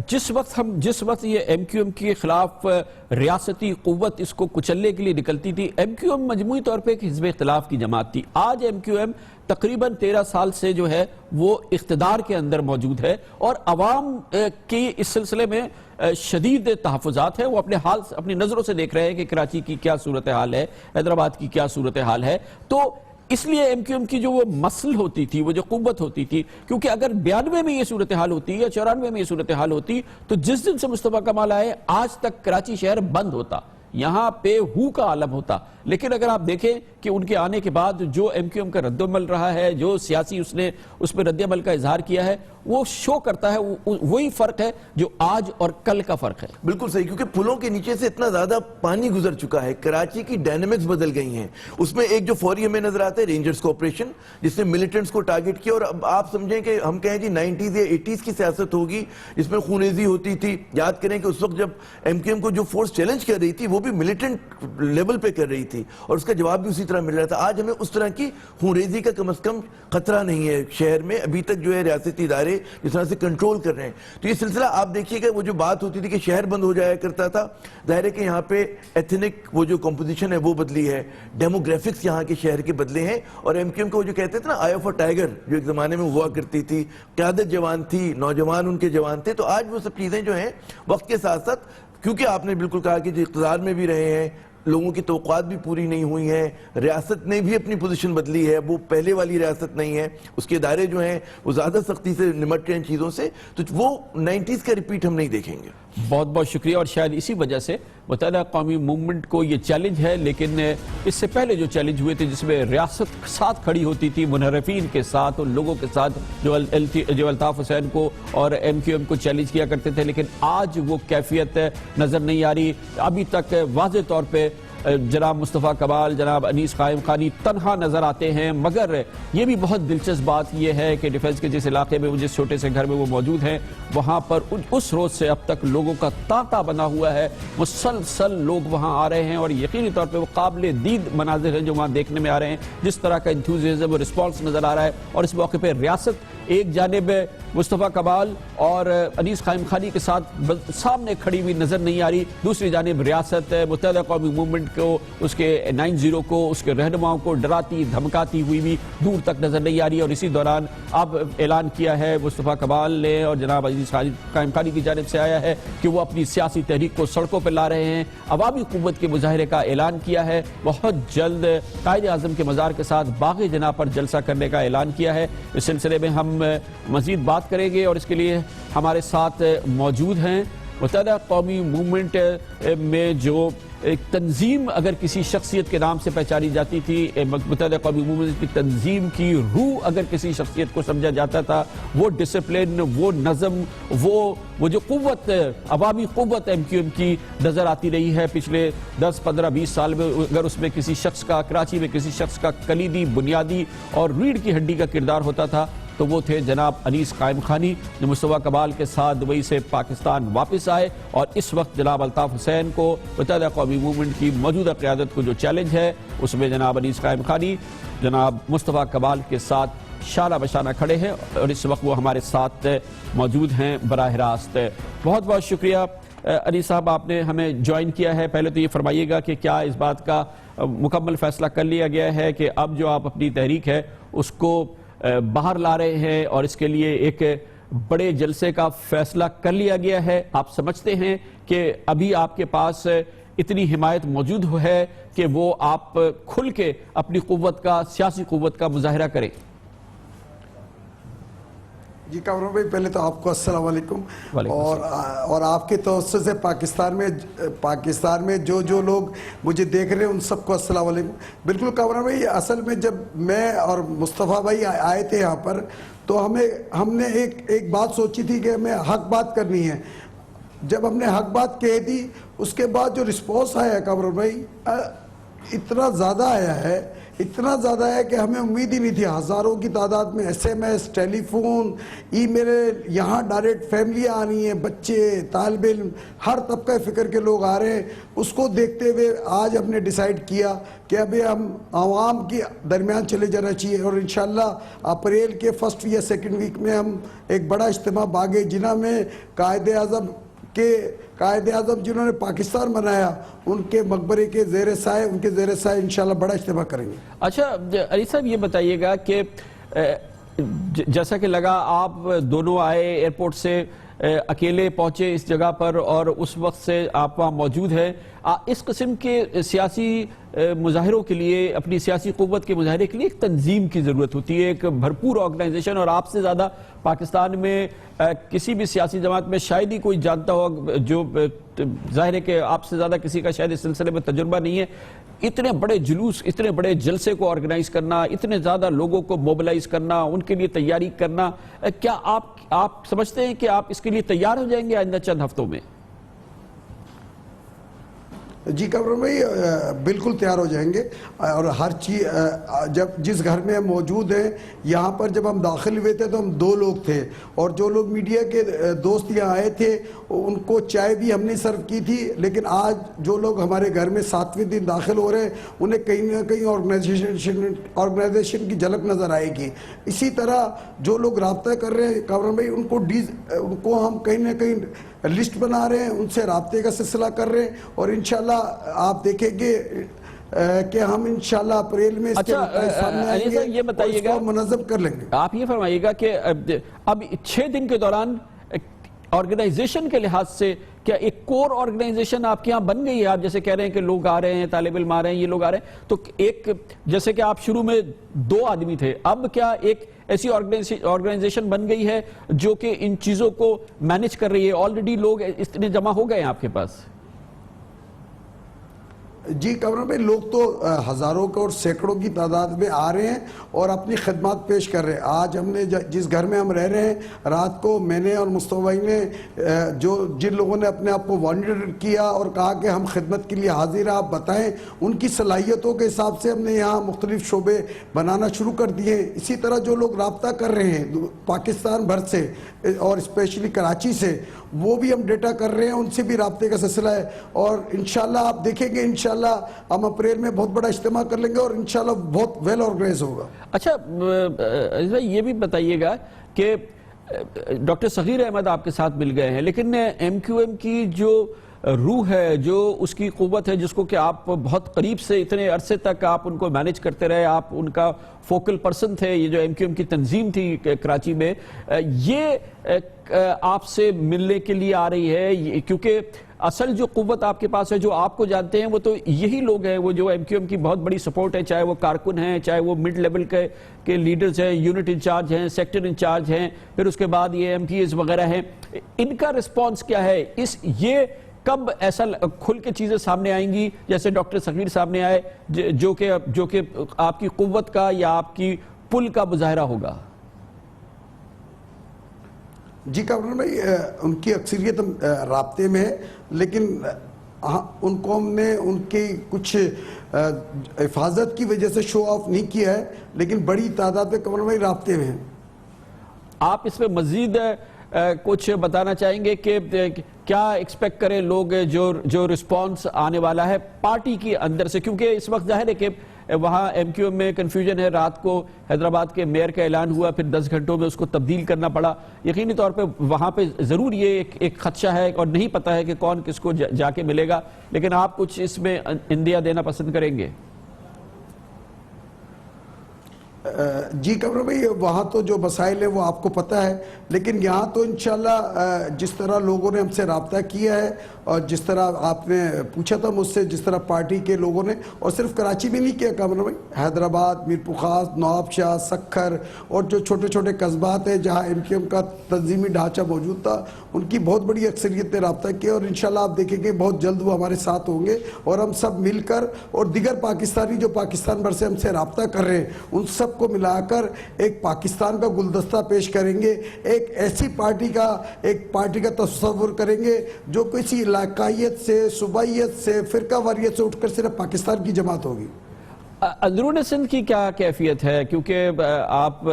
جس وقت یہ ایم کیو ایم کے خلاف ریاستی قوت اس کو کچلنے کے لیے نکلتی تھی، ایم کیو ایم مجموعی طور پہ ایک حزب اختلاف کی جماعت تھی۔ آج ایم کیو ایم تقریباً 13 سال سے جو ہے وہ اقتدار کے اندر موجود ہے، اور عوام کی اس سلسلے میں شدید تحفظات ہیں۔ وہ اپنی نظروں سے دیکھ رہے ہیں کہ کراچی کی کیا صورتحال ہے، حیدرآباد کی کیا صورتحال ہے، تو اس لیے ایم کیو ایم کی جو وہ مسل ہوتی تھی، وہ جو قوت ہوتی تھی، کیونکہ اگر 92 میں یہ صورتحال ہوتی یا 94 میں یہ صورتحال ہوتی تو جس دن سے مصطفیٰ کمال آئے آج تک کراچی شہر بند ہوتا، یہاں پہ ہو کا عالم ہوتا. لیکن اگر آپ دیکھیں کہ ان کے آنے کے بعد جو ایم کیو ایم کا رد عمل رہا ہے, جو سیاسی اس میں رد عمل کا اظہار کیا ہے, وہ شو کرتا ہے وہی فرق ہے جو آج اور کل کا فرق ہے. بالکل صحیح, کیونکہ پلوں کے نیچے سے اتنا زیادہ پانی گزر چکا ہے, کراچی کی ڈائنامکس بدل گئی ہیں. اس میں ایک جو فوری ہمیں نظر آتا ہے رینجرز کو آپریشن, جس نے ملیٹنٹس کو ٹارگٹ کیا, اور اب آپ سمجھیں کہ ہم کہیں جی 90s یا 80s کی سیاست ہوگی جس میں خونریزی ہوتی تھی. یاد کریں کہ اس وقت جب ایم کیو ایم کو جو فورس چیلنج کر رہی تھی وہ بھی ملیٹنٹ لیول پہ کر رہی تھی, اور اس کا جواب بھی اسی طرح مل رہا تھا. آج ہمیں اس طرح کی خونریزی کا کم از کم خطرہ نہیں ہے شہر میں. ابھی تک جو ہے ریاستی ادارے جس طرح سے کنٹرول کر رہے ہیں. تو یہ سلسلہ آپ دیکھیے گا, وہ جو بات ہوتی تھی کہ شہر بند ہو جایا کرتا تھا, ظاہر ہے کہ یہاں پہ ایتھنک وہ جو کمپوزیشن ہے وہ بدلی ہے, ڈیموگرافکس یہاں کے شہر کے بدلے ہیں. اور ایم کیو ایم کو وہ جو کہتے تھے نا آئی آف اے ٹائیگر, جو ایک زمانے میں ہوا کرتی تھی, قیادت جوان تھی, نوجوان ان کے جوان تھے, تو آج وہ سب چیزیں جو ہیں وقت کے ساتھ ساتھ, کیونکہ آپ نے بالکل کہا کہ جو اقتدار میں بھی رہے ہیں, لوگوں کی توقعات بھی پوری نہیں ہوئی ہیں, ریاست نے بھی اپنی پوزیشن بدلی ہے, وہ پہلے والی ریاست نہیں ہے, اس کے ادارے جو ہیں وہ زیادہ سختی سے نمٹ رہے ہیں چیزوں سے, تو وہ 90s کا ریپیٹ ہم نہیں دیکھیں گے. بہت بہت شکریہ. اور شاید اسی وجہ سے متحدہ قومی موومنٹ کو یہ چیلنج ہے, لیکن اس سے پہلے جو چیلنج ہوئے تھے جس میں ریاست ساتھ کھڑی ہوتی تھی منحرفین کے ساتھ, ان لوگوں کے ساتھ جو الطاف حسین کو اور ایم کیو ایم کو چیلنج کیا کرتے تھے, لیکن آج وہ کیفیت نظر نہیں آ رہی. ابھی تک واضح طور پہ جناب مصطفیٰ کمال, جناب انیس قائم خانی تنہا نظر آتے ہیں. مگر یہ بھی بہت دلچسپ بات یہ ہے کہ ڈیفنس کے جس علاقے میں, جس چھوٹے سے گھر میں وہ موجود ہیں, وہاں پر اس روز سے اب تک لوگوں کا تانتا بنا ہوا ہے. مسلسل لوگ وہاں آ رہے ہیں اور یقینی طور پہ وہ قابل دید مناظر ہیں جو وہاں دیکھنے میں آ رہے ہیں. جس طرح کا انتھوزیزم اور رسپانس نظر آ رہا ہے, اور اس موقع پہ ریاست ایک جانب مصطفیٰ کمال اور انیس قائم خانی کے ساتھ سامنے کھڑی ہوئی نظر نہیں آ رہی, دوسری جانب ریاست متحدہ قومی موومنٹ کو, اس کے 90 کو, اس کے رہنماؤں کو ڈراتی دھمکاتی ہوئی بھی دور تک نظر نہیں آ رہی. اور اسی دوران اب اعلان کیا ہے مصطفیٰ کمال نے اور جناب انیس قائم خانی کی جانب سے آیا ہے کہ وہ اپنی سیاسی تحریک کو سڑکوں پہ لا رہے ہیں, عوامی قوت کے مظاہرے کا اعلان کیا ہے, بہت جلد قائد اعظم کے مزار کے ساتھ باغ جناح پر جلسہ کرنے کا اعلان کیا ہے. اس سلسلے میں ہم مزید بات کریں گے اور اس کے لیے ہمارے ساتھ موجود ہیں متحدہ قومی موومنٹ میں جو ایک تنظیم اگر کسی شخصیت کے نام سے پہچانی جاتی تھی, متحدہ قومی موومنٹ کی تنظیم کی روح اگر کسی شخصیت کو سمجھا جاتا تھا, وہ ڈسپلن, وہ نظم, وہ جو قوت, عوامی قوت ایم کیو ایم کی نظر آتی رہی ہے پچھلے 10, 15, 20 سال میں. اگر اس میں کسی شخص کا, کراچی میں کسی شخص کا کلیدی, بنیادی اور ریڑھ کی ہڈی کا کردار ہوتا تھا تو وہ تھے جناب انیس قائم خانی, جو مصطفیٰ کمال کے ساتھ دبئی سے پاکستان واپس آئے. اور اس وقت جناب الطاف حسین کو, متحدہ قومی موومنٹ کی موجودہ قیادت کو جو چیلنج ہے, اس میں جناب انیس قائم خانی جناب مصطفیٰ کمال کے ساتھ شانہ بشانہ کھڑے ہیں, اور اس وقت وہ ہمارے ساتھ موجود ہیں براہ راست. بہت بہت شکریہ انیس صاحب, آپ نے ہمیں جوائن کیا ہے. پہلے تو یہ فرمائیے گا کہ کیا اس بات کا مکمل فیصلہ کر لیا گیا ہے کہ اب جو آپ اپنی تحریک ہے اس کو باہر لا رہے ہیں اور اس کے لیے ایک بڑے جلسے کا فیصلہ کر لیا گیا ہے؟ آپ سمجھتے ہیں کہ ابھی آپ کے پاس اتنی حمایت موجود ہے کہ وہ آپ کھل کے اپنی قوت کا, سیاسی قوت کا مظاہرہ کریں؟ جی کامران بھائی, پہلے تو آپ کو السلام علیکم, اور آپ کے توسط سے پاکستان میں جو لوگ مجھے دیکھ رہے ہیں ان سب کو السلام علیکم. بالکل کامران بھائی, اصل میں جب میں اور مصطفیٰ بھائی آئے تھے یہاں پر تو ہم نے ایک بات سوچی تھی کہ ہمیں حق بات کرنی ہے. جب ہم نے حق بات کہہ دی, اس کے بعد جو رسپانس آیا ہے کامران بھائی, اتنا زیادہ آیا ہے کہ ہمیں امید ہی نہیں تھی. ہزاروں کی تعداد میں SMS, ٹیلی فون, ای میل, یہاں ڈائریکٹ فیملیاں آ رہی ہیں, بچے, طالب علم, ہر طبقہ فکر کے لوگ آ رہے ہیں. اس کو دیکھتے ہوئے آج ہم نے ڈیسائیڈ کیا کہ ابھی ہم عوام کے درمیان چلے جانا چاہیے, اور انشاءاللہ اپریل کے فرسٹ یا سیکنڈ ویک میں ہم ایک بڑا اجتماع باغ جناح میں قائد اعظم جنہوں نے پاکستان بنایا ان کے مقبرے کے زیر سائے انشاءاللہ بڑا اجتماع کریں گے. اچھا علی صاحب, یہ بتائیے گا کہ جیسا کہ لگا آپ دونوں آئے ایئرپورٹ سے, اکیلے پہنچے اس جگہ پر اور اس وقت سے آپ وہاں موجود ہیں. اس قسم کے سیاسی مظاہروں کے لیے, اپنی سیاسی قوت کے مظاہرے کے لیے ایک تنظیم کی ضرورت ہوتی ہے, ایک بھرپور آرگنائزیشن, اور آپ سے زیادہ پاکستان میں کسی بھی سیاسی جماعت میں شاید ہی کوئی جانتا ہو جو ظاہر ہے کہ آپ سے زیادہ کسی کا شاید اس سلسلے میں تجربہ نہیں ہے. اتنے بڑے جلوس، اتنے بڑے جلسے کو آرگنائز کرنا، اتنے زیادہ لوگوں کو موبلائز کرنا، ان کے لیے تیاری کرنا، کیا آپ سمجھتے ہیں کہ آپ اس کے لیے تیار ہو جائیں گے آئندہ چند ہفتوں میں؟ جی کامران بھائی بالکل تیار ہو جائیں گے. اور ہر چیز جب جس گھر میں ہم موجود ہیں، یہاں پر جب ہم داخل ہوئے تھے تو ہم 2 لوگ تھے، اور جو لوگ میڈیا کے دوست یہاں آئے تھے ان کو چائے بھی ہم نے سرو کی تھی. لیکن آج جو لوگ ہمارے گھر میں 7ویں دن داخل ہو رہے ہیں انہیں کہیں نہ کہیں آرگنائزیشن کی جھلک نظر آئے گی. اسی طرح جو لوگ رابطہ کر رہے ہیں کامران بھائی، ان کو ہم کہیں نہ کہیں لسٹ بنا رہے ہیں، ان سے رابطے کا سلسلہ کر رہے ہیں، اور انشاءاللہ آپ دیکھیں گے کہ ہم انشاءاللہ اپریل میں اس کے سامنے آئیں گے اور اس کو منظم کر لیں گے. آپ یہ فرمائیے گا کہ اب 6 دن کے دوران آرگنائزیشن کے لحاظ سے کیا ایک کور آرگنائزیشن آپ کے یہاں بن گئی ہے؟ آپ جیسے کہہ رہے ہیں کہ لوگ آ رہے ہیں، طالب علم آ رہے ہیں، یہ لوگ آ رہے ہیں، تو ایک جیسے کہ آپ شروع میں 2 آدمی تھے، اب کیا ایک ایسی آرگنائزیشن بن گئی ہے جو کہ ان چیزوں کو مینج کر رہی ہے؟ آلریڈی لوگ اتنے جمع ہو گئے ہیں آپ کے پاس؟ جی کامران بھائی، لوگ تو ہزاروں اور سینکڑوں کی تعداد میں آ رہے ہیں اور اپنی خدمات پیش کر رہے ہیں. آج ہم نے جس گھر میں ہم رہ رہے ہیں، رات کو میں نے اور مصطفیٰ بھائی نے جن لوگوں نے اپنے آپ کو والنٹیئر کیا اور کہا کہ ہم خدمت کے لیے حاضر ہیں، آپ بتائیں، ان کی صلاحیتوں کے حساب سے ہم نے یہاں مختلف شعبے بنانا شروع کر دیے ہیں. اسی طرح جو لوگ رابطہ کر رہے ہیں پاکستان بھر سے اور اسپیشلی کراچی سے، وہ بھی ہم ڈیٹا کر رہے ہیں، ان سے بھی رابطے کا سلسلہ ہے. اور انشاءاللہ آپ دیکھیں گے انشاءاللہ ہم اپریل میں بہت بڑا اجتماع کر لیں گے اور انشاءاللہ بہت ویل آرگنائز ہوگا. اچھا عزیز بھائی، یہ بھی بتائیے گا کہ ڈاکٹر صغیر احمد آپ کے ساتھ مل گئے ہیں، لیکن ایم کیو ایم کی جو روح ہے، جو اس کی قوت ہے، جس کو کہ آپ بہت قریب سے اتنے عرصے تک آپ ان کو مینج کرتے رہے، آپ ان کا فوکل پرسن تھے، یہ جو ایم کیو ایم کی تنظیم تھی کراچی میں، یہ آپ سے ملنے کے لیے آ رہی ہے، کیونکہ اصل جو قوت آپ کے پاس ہے، جو آپ کو جانتے ہیں، وہ تو یہی لوگ ہیں، وہ جو ایم کیو ایم کی بہت بڑی سپورٹ ہے، چاہے وہ کارکن ہیں، چاہے وہ مڈ لیول کے لیڈرز ہیں، یونٹ انچارج ہیں، سیکٹر انچارج ہیں، پھر اس کے بعد یہ ایم پی ایز وغیرہ ہیں. ان کا رسپانس کیا ہے؟ یہ کب ایسا کھل کے چیزیں سامنے آئیں گی جیسے ڈاکٹر صغیر سامنے آئے، جو کہ آپ کی قوت کا یا آپ کی پل کا مظاہرہ ہوگا؟ جی کامران بھائی، ان کی اکثریت رابطے میں ہے، لیکن ان کو ہم نے ان کی کچھ حفاظت کی وجہ سے شو آف نہیں کیا ہے، لیکن بڑی تعداد میں کامران بھائی رابطے میں ہیں. آپ اس میں مزید کچھ بتانا چاہیں گے کہ کیا ایکسپیکٹ کریں لوگ، جو رسپانس آنے والا ہے پارٹی کی اندر سے؟ کیونکہ اس وقت ظاہر ہے کہ وہاں ایم کیو ایم میں کنفیوژن ہے. رات کو حیدرآباد کے میئر کا اعلان ہوا، پھر 10 گھنٹوں میں اس کو تبدیل کرنا پڑا. یقینی طور پہ وہاں پہ ضرور یہ ایک خدشہ ہے اور نہیں پتا ہے کہ کون کس کو جا کے ملے گا، لیکن آپ کچھ اس میں اندیا دینا پسند کریں گے؟ جی کامران بھائی، وہاں تو جو مسائل ہیں وہ آپ کو پتہ ہے، لیکن یہاں تو انشاءاللہ جس طرح لوگوں نے ہم سے رابطہ کیا ہے اور جس طرح آپ نے پوچھا تھا مجھ سے، جس طرح پارٹی کے لوگوں نے، اور صرف کراچی میں نہیں کیا کامران بھائی، حیدرآباد، میر خاص، نواب شاہ، سکھر اور جو چھوٹے چھوٹے قصبات ہیں جہاں ایم کیو ایم کا تنظیمی ڈھانچہ موجود تھا، ان کی بہت بڑی اکثریت نے رابطہ کیا. اور انشاءاللہ آپ دیکھیں گے بہت جلد وہ ہمارے ساتھ ہوں گے اور ہم سب مل کر، اور دیگر پاکستانی جو پاکستان بھر سے ہم سے رابطہ کر رہے ہیں، ان سب کو ملا کر ایک پاکستان کا گلدستہ پیش کریں گے. ایک ایسی پارٹی کا تصور کریں گے جو کسی علاقائیت سے، صوبائیت سے، فرقہ واریت سے اٹھ کر صرف پاکستان کی جماعت ہوگی. اندرون سندھ کی کیا کیفیت ہے؟ کیونکہ آپ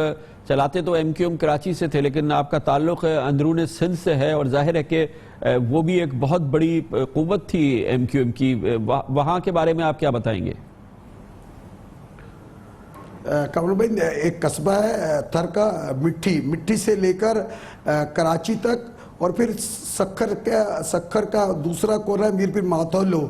چلاتے تو ایم کیو ایم کراچی سے تھے، لیکن آپ کا تعلق اندرون سندھ سے ہے، اور ظاہر ہے کہ وہ بھی ایک بہت بڑی قوت تھی ایم کیو ایم کی. وہاں کے بارے میں آپ کیا بتائیں گے؟ کامران بھائی، ایک قصبہ ہے تھرکا، مٹھی سے لے کر کراچی تک، اور پھر سکھر کا دوسرا کونا ہے میر پیر ماتولو،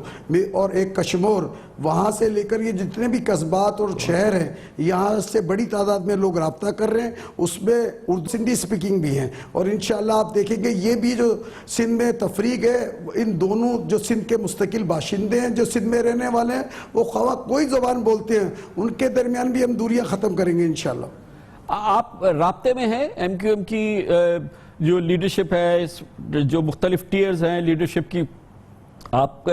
اور ایک کشمور، وہاں سے لے کر یہ جتنے بھی قصبات اور شہر ہیں، یہاں سے بڑی تعداد میں لوگ رابطہ کر رہے ہیں. اس میں اردو سندھی سپیکنگ بھی ہیں، اور انشاءاللہ آپ دیکھیں گے یہ بھی جو سندھ میں تفریق ہے، ان دونوں جو سندھ کے مستقل باشندے ہیں، جو سندھ میں رہنے والے ہیں، وہ خواہ کوئی زبان بولتے ہیں، ان کے درمیان بھی ہم دوریاں ختم کریں گے انشاءاللہ. آپ رابطے میں ہیں ایم کیو ایم کی جو لیڈرشپ ہے، جو مختلف ٹیئرز ہیں لیڈرشپ کی، آپ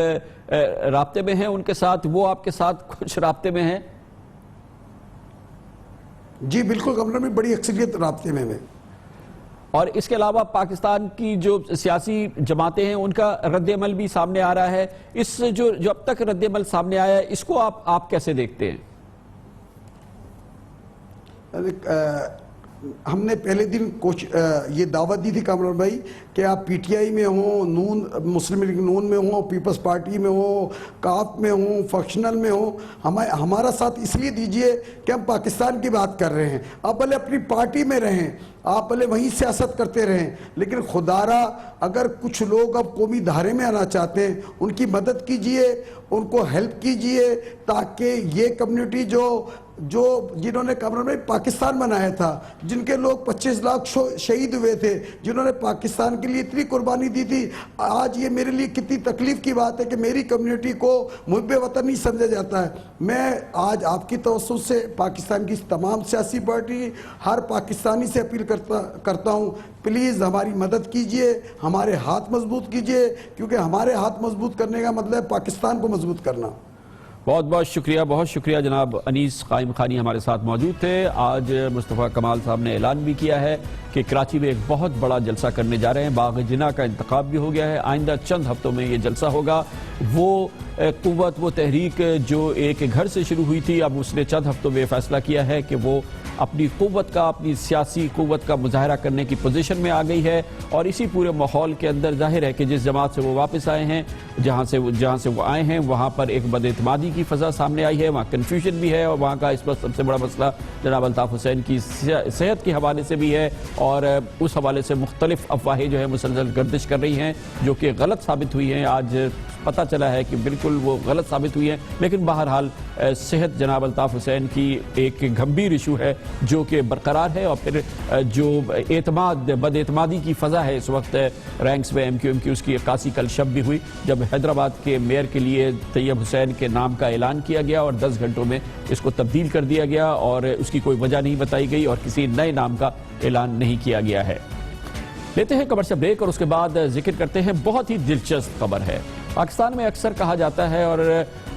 رابطے میں ہیں ان کے ساتھ, وہ آپ کے ساتھ کچھ رابطے میں ہیں؟ جی بالکل گورنر میں بڑی اکثریت رابطے میں ہیں. اور اس کے علاوہ پاکستان کی جو سیاسی جماعتیں ہیں ان کا رد عمل بھی سامنے آ رہا ہے. اس جو اب تک رد عمل سامنے آیا ہے اس کو آپ کیسے دیکھتے ہیں؟ ہم نے پہلے دن یہ دعوت دی تھی کامران بھائی کہ آپ پی ٹی آئی میں ہوں, نون مسلم لیگ نون میں ہوں, پیپلز پارٹی میں ہوں, کاف میں ہوں, فکشنل میں ہوں, ہمارا ساتھ اس لیے دیجئے کہ ہم پاکستان کی بات کر رہے ہیں. آپ بھلے اپنی پارٹی میں رہیں, آپ بھلے وہیں سیاست کرتے رہیں, لیکن خدارا اگر کچھ لوگ اب قومی دھارے میں آنا چاہتے ہیں ان کی مدد کیجئے, ان کو ہیلپ کیجئے, تاکہ یہ کمیونٹی جو جنہوں نے کامران بھائی پاکستان بنایا تھا, جن کے لوگ 25 لاکھ شہید ہوئے تھے, جنہوں نے پاکستان کے لیے اتنی قربانی دی تھی, آج یہ میرے لیے کتنی تکلیف کی بات ہے کہ میری کمیونٹی کو محب وطن نہیں سمجھا جاتا ہے. میں آج آپ کی توسط سے پاکستان کی تمام سیاسی پارٹی, ہر پاکستانی سے اپیل کرتا ہوں, پلیز ہماری مدد کیجئے, ہمارے ہاتھ مضبوط کیجئے, کیونکہ ہمارے ہاتھ مضبوط کرنے کا مطلب ہے پاکستان کو مضبوط کرنا. بہت بہت شکریہ جناب انیس قائم خانی ہمارے ساتھ موجود تھے. آج مصطفیٰ کمال صاحب نے اعلان بھی کیا ہے کہ کراچی میں ایک بہت بڑا جلسہ کرنے جا رہے ہیں. باغ جناح کا انتخاب بھی ہو گیا ہے, آئندہ چند ہفتوں میں یہ جلسہ ہوگا. وہ قوت, وہ تحریک جو ایک گھر سے شروع ہوئی تھی, اب اس نے چند ہفتوں میں فیصلہ کیا ہے کہ وہ اپنی قوت کا, اپنی سیاسی قوت کا مظاہرہ کرنے کی پوزیشن میں آ گئی ہے. اور اسی پورے ماحول کے اندر ظاہر ہے کہ جس جماعت سے وہ واپس آئے ہیں, جہاں سے وہ آئے ہیں, وہاں پر ایک بد اعتمادی کی فضا سامنے آئی ہے, وہاں کنفیوژن بھی ہے, اور وہاں کا اس وقت سب سے بڑا مسئلہ جناب الطاف حسین کی صحت کے حوالے سے بھی ہے. اور اس حوالے سے مختلف افواہیں جو ہے مسلسل گردش کر رہی ہیں جو کہ غلط ثابت ہوئی ہیں. آج پتہ چلا ہے کہ بالکل وہ غلط ثابت ہوئی ہیں, لیکن بہرحال صحت جناب الطاف حسین کی ایک گمبھیر ایشو ہے جو کہ برقرار ہے. اور پھر جو بد اعتمادی کی فضا ہے اس وقت رینکس میں ایم کیو اس کی عکاسی کل شب بھی ہوئی, جب حیدرآباد کے میئر کے لیے طیب حسین کے نام کا اعلان کیا گیا اور 10 گھنٹوں میں اس کو تبدیل کر دیا گیا, اور اس کی کوئی وجہ نہیں بتائی گئی, اور کسی نئے نام کا اعلان نہیں کیا گیا ہے. لیتے ہیں کمرشل بریک اور اس کے بعد ذکر کرتے ہیں بہت ہی دلچسپ خبر ہے. پاکستان میں اکثر کہا جاتا ہے, اور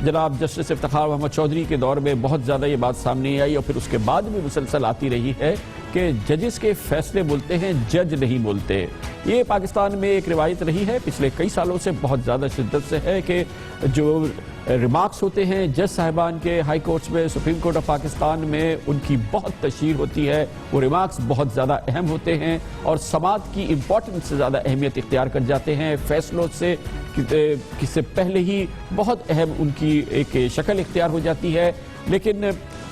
جناب جسٹس افتخار محمد چودھری کے دور میں بہت زیادہ یہ بات سامنے آئی, اور پھر اس کے بعد بھی مسلسل آتی رہی ہے کہ ججز کے فیصلے بولتے ہیں, جج نہیں بولتے. یہ پاکستان میں ایک روایت رہی ہے, پچھلے کئی سالوں سے بہت زیادہ شدت سے ہے کہ جو ریمارکس ہوتے ہیں جج صاحبان کے ہائی کورٹس میں, سپریم کورٹ آف پاکستان میں, ان کی بہت تشہیر ہوتی ہے. وہ ریمارکس بہت زیادہ اہم ہوتے ہیں اور سماعت کی امپورٹنس سے زیادہ اہمیت اختیار کر جاتے ہیں. فیصلوں سے سے پہلے ہی بہت اہم ان کی ایک شکل اختیار ہو جاتی ہے. لیکن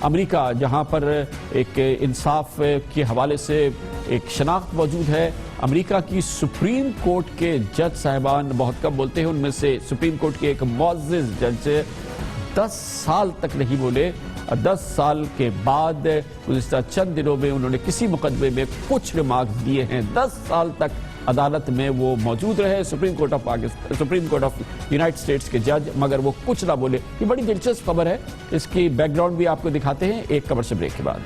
امریکہ جہاں پر ایک انصاف کے حوالے سے ایک شناخت موجود ہے, امریکہ کی سپریم کورٹ کے جج صاحبان بہت کم بولتے ہیں. ان میں سے سپریم کورٹ کے ایک معزز جج 10 سال تک نہیں بولے, اور 10 سال کے بعد گزشتہ چند دنوں میں انہوں نے کسی مقدمے میں کچھ ریمارکس دیے ہیں. 10 سال تک عدالت میں وہ موجود رہے, supreme court of United States کے جج, مگر وہ کچھ نہ بولے. یہ بڑی دلچسپ خبر ہے, اس کی بیک گراؤنڈ بھی آپ کو دکھاتے ہیں ایک کمرشل بریک کے بعد.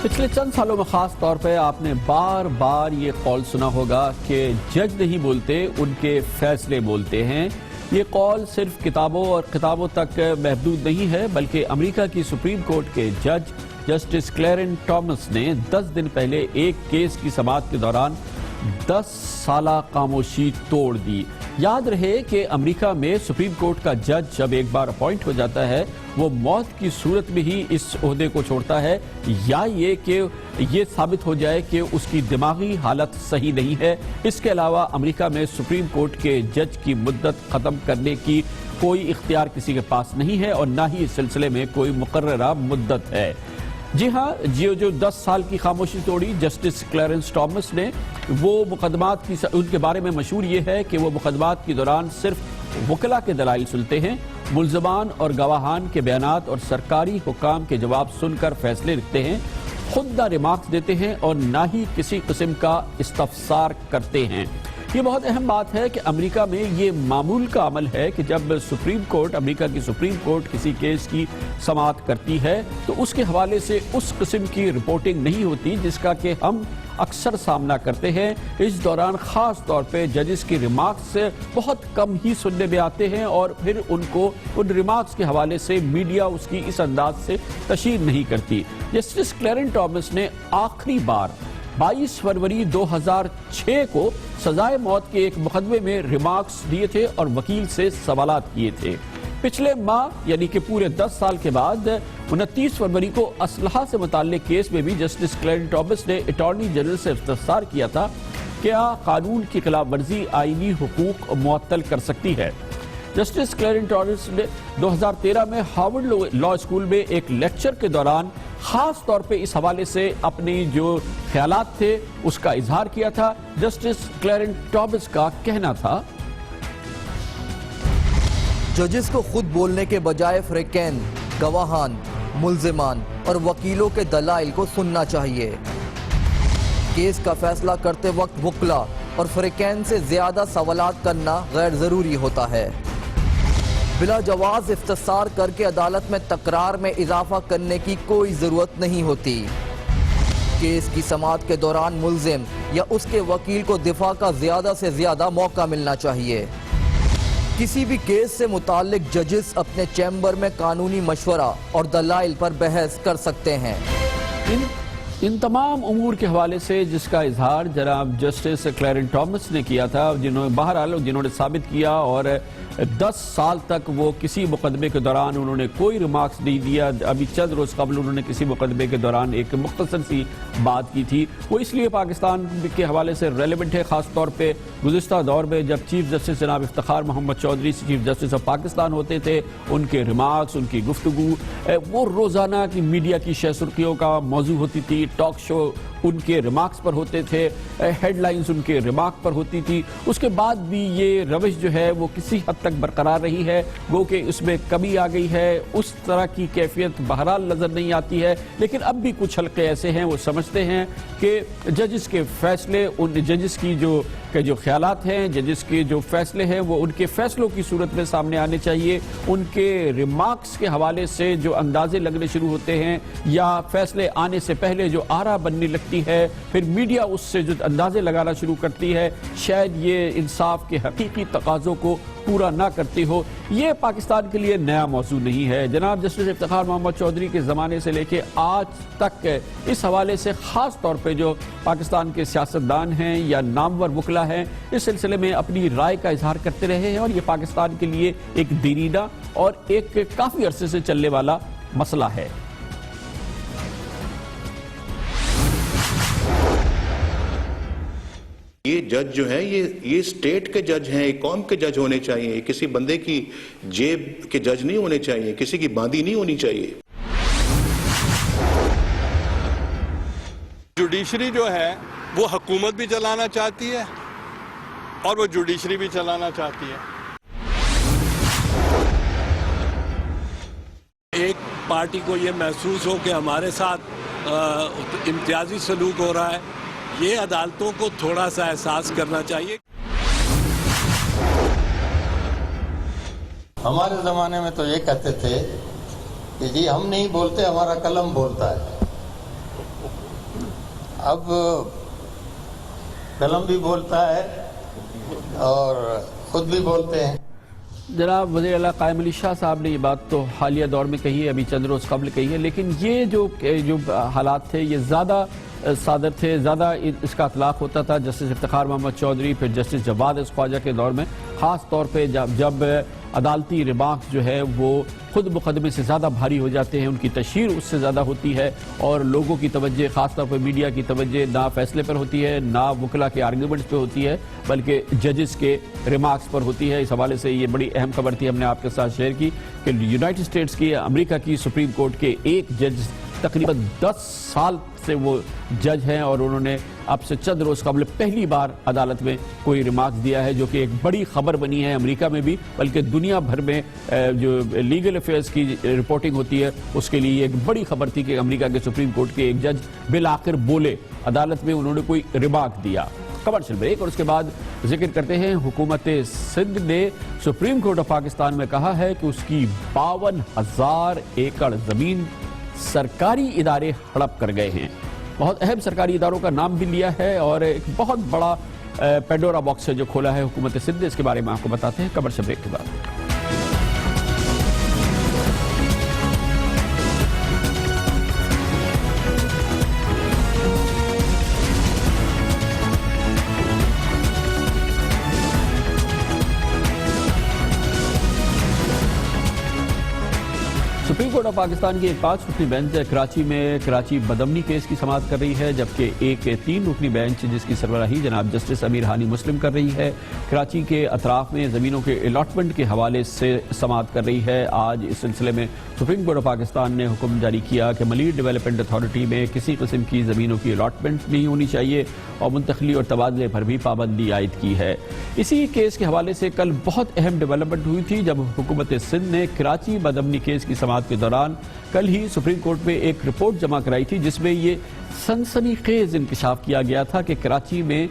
پچھلے چند سالوں میں خاص طور پہ آپ نے بار بار یہ قول سنا ہوگا کہ جج نہیں بولتے, ان کے فیصلے بولتے ہیں. یہ قول صرف کتابوں اور خطابوں تک محدود نہیں ہے, بلکہ امریکہ کی سپریم کورٹ کے جج جسٹس کلیرنس ٹامس نے 10 دن پہلے ایک کیس کی سماعت کے دوران 10 سالہ خاموشی توڑ دی. یاد رہے کہ امریکہ میں سپریم کورٹ کا جج جب ایک بار اپوائنٹ ہو جاتا ہے وہ موت کی صورت میں ہی اس عہدے کو چھوڑتا ہے, یا یہ کہ یہ ثابت ہو جائے کہ اس کی دماغی حالت صحیح نہیں ہے. اس کے علاوہ امریکہ میں سپریم کورٹ کے جج کی مدت ختم کرنے کی کوئی اختیار کسی کے پاس نہیں ہے, اور نہ ہی اس سلسلے میں کوئی مقررہ مدت ہے. جی ہاں, جو 10 سال کی خاموشی توڑی جسٹس کلیرنس ٹامس نے, وہ مقدمات کی ان کے بارے میں مشہور یہ ہے کہ وہ مقدمات کے دوران صرف وکلاء کے دلائل سنتے ہیں, ملزمان اور گواہان کے بیانات اور سرکاری حکام کے جواب سن کر فیصلے لکھتے ہیں, خود نہ ریمارکس دیتے ہیں اور نہ ہی کسی قسم کا استفسار کرتے ہیں. یہ بہت اہم بات ہے کہ امریکہ میں یہ معمول کا عمل ہے کہ جب سپریم کورٹ، امریکہ کی سپریم کورٹ کسی کیس کی سماعت کرتی ہے تو اس کے حوالے سے اس قسم کی رپورٹنگ نہیں ہوتی جس کا کہ ہم اکثر سامنا کرتے ہیں۔ اس دوران خاص طور پہ ججز کی ریمارکس بہت کم ہی سننے میں آتے ہیں اور پھر ان ریمارکس کے حوالے سے میڈیا اس کی اس انداز سے تشہیر نہیں کرتی۔ جسٹس کلیرن ٹامس نے آخری بار 22 فروری 2006 کو سزائے موت کے ایک مقدمے میں ریمارکس دیے تھے اور وکیل سے سوالات کیے تھے۔ پچھلے ماہ یعنی کہ پورے 10 سال کے بعد 29 فروری کو اسلحہ سے متعلق کیس میں بھی جسٹس کلیرن ٹامس نے اٹارنی جنرل سے استفسار کیا تھا کیا قانون کی خلاف ورزی آئینی حقوق معطل کر سکتی ہے۔ جسٹس کلیرن ٹامس نے 2013 میں ہارورڈ لا اسکول میں ایک لیکچر کے دوران خاص طور پہ اس حوالے سے اپنی جو خیالات تھے اس کا اظہار کیا تھا۔ جسٹس کلیرن ٹامس کا کہنا تھا، ججز کو خود بولنے کے بجائے فریقین، گواہان، ملزمان اور وکیلوں کے دلائل کو سننا چاہیے۔ کیس کا فیصلہ کرتے وقت وکلا اور فریقین سے زیادہ سوالات کرنا غیر ضروری ہوتا ہے۔ بلا جواز استفسار کر کے عدالت میں تکرار میں اضافہ کرنے کی کوئی ضرورت نہیں ہوتی۔ کیس کی سماعت کے دوران ملزم یا اس کے وکیل کو دفاع کا زیادہ سے زیادہ موقع ملنا چاہیے۔ کسی بھی کیس سے متعلق ججز اپنے چیمبر میں قانونی مشورہ اور دلائل پر بحث کر سکتے ہیں۔ ان تمام امور کے حوالے سے جس کا اظہار جناب جسٹس کلیرن ٹامس نے کیا تھا، جنہوں نے ثابت کیا اور 10 سال تک وہ کسی مقدمے کے دوران انہوں نے کوئی ریمارکس نہیں دیا۔ ابھی چند روز قبل انہوں نے کسی مقدمے کے دوران ایک مختصر سی بات کی تھی، وہ اس لیے پاکستان کے حوالے سے ریلیونٹ ہے، خاص طور پہ گزشتہ دور میں جب چیف جسٹس جناب Iftikhar Muhammad Chaudhry chief justice of Pakistan ہوتے تھے، ان کے ریمارکس، ان کی گفتگو وہ روزانہ کی میڈیا کی شہ سرخیوں کا موضوع ہوتی تھی، ٹاک شو ان کے ریمارکس پر ہوتے تھے، ہیڈ لائنز ان کے ریمارک پر ہوتی تھی۔ اس کے بعد بھی یہ روش جو ہے وہ کسی حد تک برقرار رہی ہے، گو کہ اس میں کمی آ گئی ہے، اس طرح کی کیفیت بہرحال نظر نہیں آتی ہے، لیکن اب بھی کچھ حلقے ایسے ہیں وہ سمجھتے ہیں کہ ججز کے فیصلے، ان ججز کی جو خیالات ہیں، ججز کے جو فیصلے ہیں وہ ان کے فیصلوں کی صورت میں سامنے آنے چاہیے۔ ان کے ریمارکس کے حوالے سے جو اندازے لگنے شروع ہوتے ہیں یا فیصلے آنے سے پہلے جو آرا بننے لگتی ہے، پھر میڈیا اس سے جو اندازے لگانا شروع کرتی ہے، شاید یہ انصاف کے حقیقی تقاضوں کو پورا نہ کرتی ہو۔ یہ پاکستان کے لیے نیا موضوع نہیں ہے۔ جناب جسٹس افتخار محمد چودھری کے زمانے سے لے کے آج تک اس حوالے سے خاص طور پہ جو پاکستان کے سیاستدان ہیں یا نامور وکلا ہیں اس سلسلے میں اپنی رائے کا اظہار کرتے رہے ہیں، اور یہ پاکستان کے لیے ایک دیرینہ اور ایک کافی عرصے سے چلنے والا مسئلہ ہے۔ یہ جج جو ہے یہ اسٹیٹ کے جج ہیں، ایک قوم کے جج ہونے چاہیے، کسی بندے کی جیب کے جج نہیں ہونے چاہیے، کسی کی باندھی نہیں ہونی چاہیے۔ جوڈیشری جو ہے وہ حکومت بھی چلانا چاہتی ہے اور وہ جوڈیشری بھی چلانا چاہتی ہے۔ ایک پارٹی کو یہ محسوس ہو کہ ہمارے ساتھ امتیازی سلوک ہو رہا ہے، یہ عدالتوں کو تھوڑا سا احساس کرنا چاہیے۔ ہمارے زمانے میں تو یہ کہتے تھے کہ جی ہم نہیں بولتے، ہمارا قلم بولتا ہے۔ اب قلم بھی بولتا ہے اور خود بھی بولتے ہیں۔ جناب وزیر اعلیٰ قائم علی شاہ صاحب نے یہ بات تو حالیہ دور میں کہی ہے، ابھی چند روز قبل کہی ہے، لیکن یہ جو حالات تھے یہ زیادہ صادر تھے، زیادہ اس کا اطلاق ہوتا تھا جسٹس افتخار محمد چودھری، پھر جسٹس جواد خواجہ کے دور میں، خاص طور پہ جب عدالتی ریمارکس جو ہے وہ خود مقدمے سے زیادہ بھاری ہو جاتے ہیں، ان کی تشہیر اس سے زیادہ ہوتی ہے اور لوگوں کی توجہ، خاص طور پہ میڈیا کی توجہ نہ فیصلے پر ہوتی ہے، نہ وکلا کے آرگیومنٹس پہ ہوتی ہے، بلکہ ججز کے ریمارکس پر ہوتی ہے۔ اس حوالے سے یہ بڑی اہم خبر تھی، ہم نے آپ کے ساتھ شیئر کی کہ یونائٹڈ اسٹیٹس کی، امریکہ کی سپریم کورٹ کے ایک جج تقریباً 10 سال سے وہ جج ہیں اور انہوں نے اب سے چند روز قبل پہلی بار عدالت میں کوئی ریمارکس دیا ہے، جو کہ ایک بڑی خبر بنی ہے امریکہ میں بھی، بلکہ دنیا بھر میں جو لیگل افیئرز کی رپورٹنگ ہوتی ہے اس کے لیے ایک بڑی خبر تھی کہ امریکہ کے سپریم کورٹ کے ایک جج بالآخر بولے، عدالت میں انہوں نے کوئی ریمارک دیا۔ کمرشل بریک اور اس کے بعد ذکر کرتے ہیں حکومت سندھ نے سپریم کورٹ آف پاکستان میں کہا ہے کہ اس کی 52,000 ایکڑ زمین سرکاری ادارے ہڑپ کر گئے ہیں. بہت اہم سرکاری اداروں کا نام بھی لیا ہے اور ایک بہت بڑا پینڈورا باکس ہے جو کھولا ہے حکومت سندھ نے. اس کے بارے میں آپ کو بتاتے ہیں کمرشل بریک کے بعد. سپریم کورٹ آف پاکستان کی ایک 5 رکنی بینچ کراچی میں کراچی بدامنی کیس کی سماعت کر رہی ہے، جبکہ ایک 3 رکنی بینچ جس کی سربراہی جناب جسٹس امیر ہانی مسلم کر رہی ہے کراچی کے اطراف میں زمینوں کے الاٹمنٹ کے حوالے سے سماعت کر رہی ہے. آج اس سلسلے میں سپریم کورٹ آف پاکستان نے حکم جاری کیا کہ ملیر ڈیولپمنٹ اتھارٹی میں کسی قسم کی زمینوں کی الاٹمنٹ نہیں ہونی چاہیے اور منتقلی اور تبادلے پر بھی پابندی عائد کی ہے. اسی کیس کے حوالے سے کل بہت اہم ڈیولپمنٹ ہوئی تھی جب حکومت سندھ نے کراچی بدامنی کیس کی سماعت کے دوران کل ہی سپریم کورٹ میں ایک رپورٹ جمع کرائی تھی جس میں یہ سنسنی خیز انکشاف کیا گیا تھا کہ کراچی میں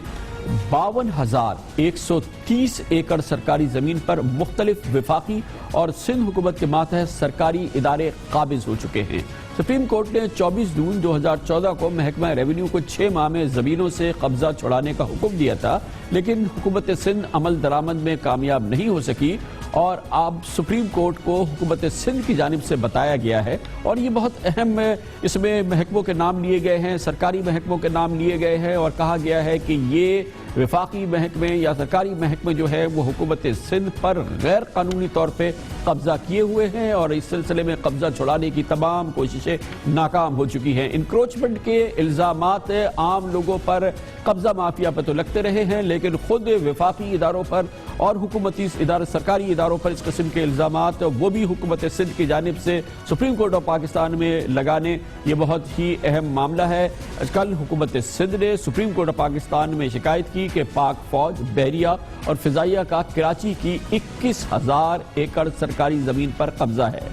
52,130 ایکڑ سرکاری زمین پر مختلف وفاقی اور سندھ حکومت کے ماتحت سرکاری ادارے قابض ہو چکے ہیں. سپریم کورٹ نے 24 جون 2014 کو محکمہ ریونیو کو 6 ماہ میں زمینوں سے قبضہ چھڑانے کا حکم دیا تھا، لیکن حکومت سندھ عمل درآمد میں کامیاب نہیں ہو سکی اور اب سپریم کورٹ کو حکومت سندھ کی جانب سے بتایا گیا ہے اور یہ بہت اہم اس میں محکموں کے نام لیے گئے ہیں، سرکاری محکموں کے نام لیے گئے ہیں اور کہا گیا ہے کہ یہ وفاقی محکمے یا سرکاری محکمے جو ہے وہ حکومت سندھ پر غیر قانونی طور پہ قبضہ کیے ہوئے ہیں اور اس سلسلے میں قبضہ چھڑانے کی تمام کوششیں ناکام ہو چکی ہیں. انکروچمنٹ کے الزامات عام لوگوں پر قبضہ مافیا پہ تو لگتے رہے ہیں، لیکن خود وفاقی اداروں پر اور حکومتی سرکاری اداروں پر اس قسم کے الزامات وہ بھی حکومت سندھ کی جانب سے سپریم کورٹ آف پاکستان میں لگانے یہ بہت ہی اہم معاملہ ہے. کل حکومت سندھ نے سپریم کورٹ آف پاکستان میں شکایت کی کہ پاک فوج، بحریہ اور فضائیہ کا کراچی کی 21,000 ایکڑ سرکاری زمین پر قبضہ ہے.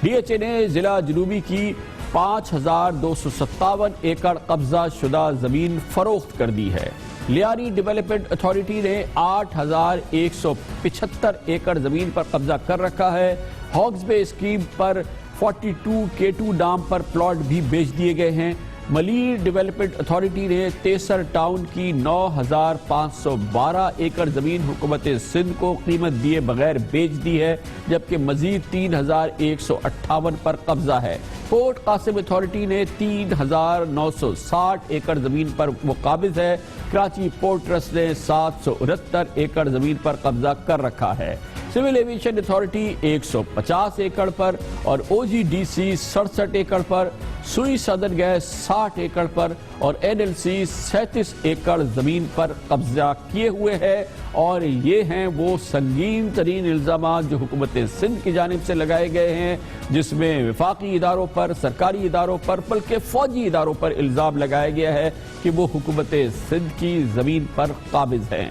ڈی ایچ اے نے ضلع جنوبی کی 5,257 ایکڑ قبضہ شدہ زمین فروخت کر دی ہے. لیاری ڈیولپمنٹ اتھارٹی نے 8,175 ایکڑ زمین پر قبضہ کر رکھا ہے. ہاکس بے اسکیم پر 42K2 ڈام پر پلاٹ بھی بیچ دیے گئے ہیں. ملیر ڈیولپمنٹ اتھارٹی نے تیسر ٹاؤن کی 9,512 ایکڑ زمین حکومت سندھ کو قیمت دیے بغیر بیچ دی ہے، جبکہ مزید 3,158 پر قبضہ ہے. پورٹ قاسم اتھارٹی نے 3,960 ایکڑ زمین پر وہ قابض ہے. کراچی پورٹ ٹرسٹ نے 769 ایکڑ زمین پر قبضہ کر رکھا ہے. سول ایویشن اتھارٹی 150 ایکڑ پر اور او جی ڈی سی 67 ایکڑ پر، سوئی سدرن گیس 60 ایکڑ پر اور این ایل سی 37 ایکڑ زمین پر قبضہ کیے ہوئے ہے. اور یہ ہیں وہ سنگین ترین الزامات جو حکومت سندھ کی جانب سے لگائے گئے ہیں، جس میں وفاقی اداروں پر، سرکاری اداروں پر، بلکہ فوجی اداروں پر الزام لگایا گیا ہے کہ وہ حکومت سندھ کی زمین پر قابض ہیں.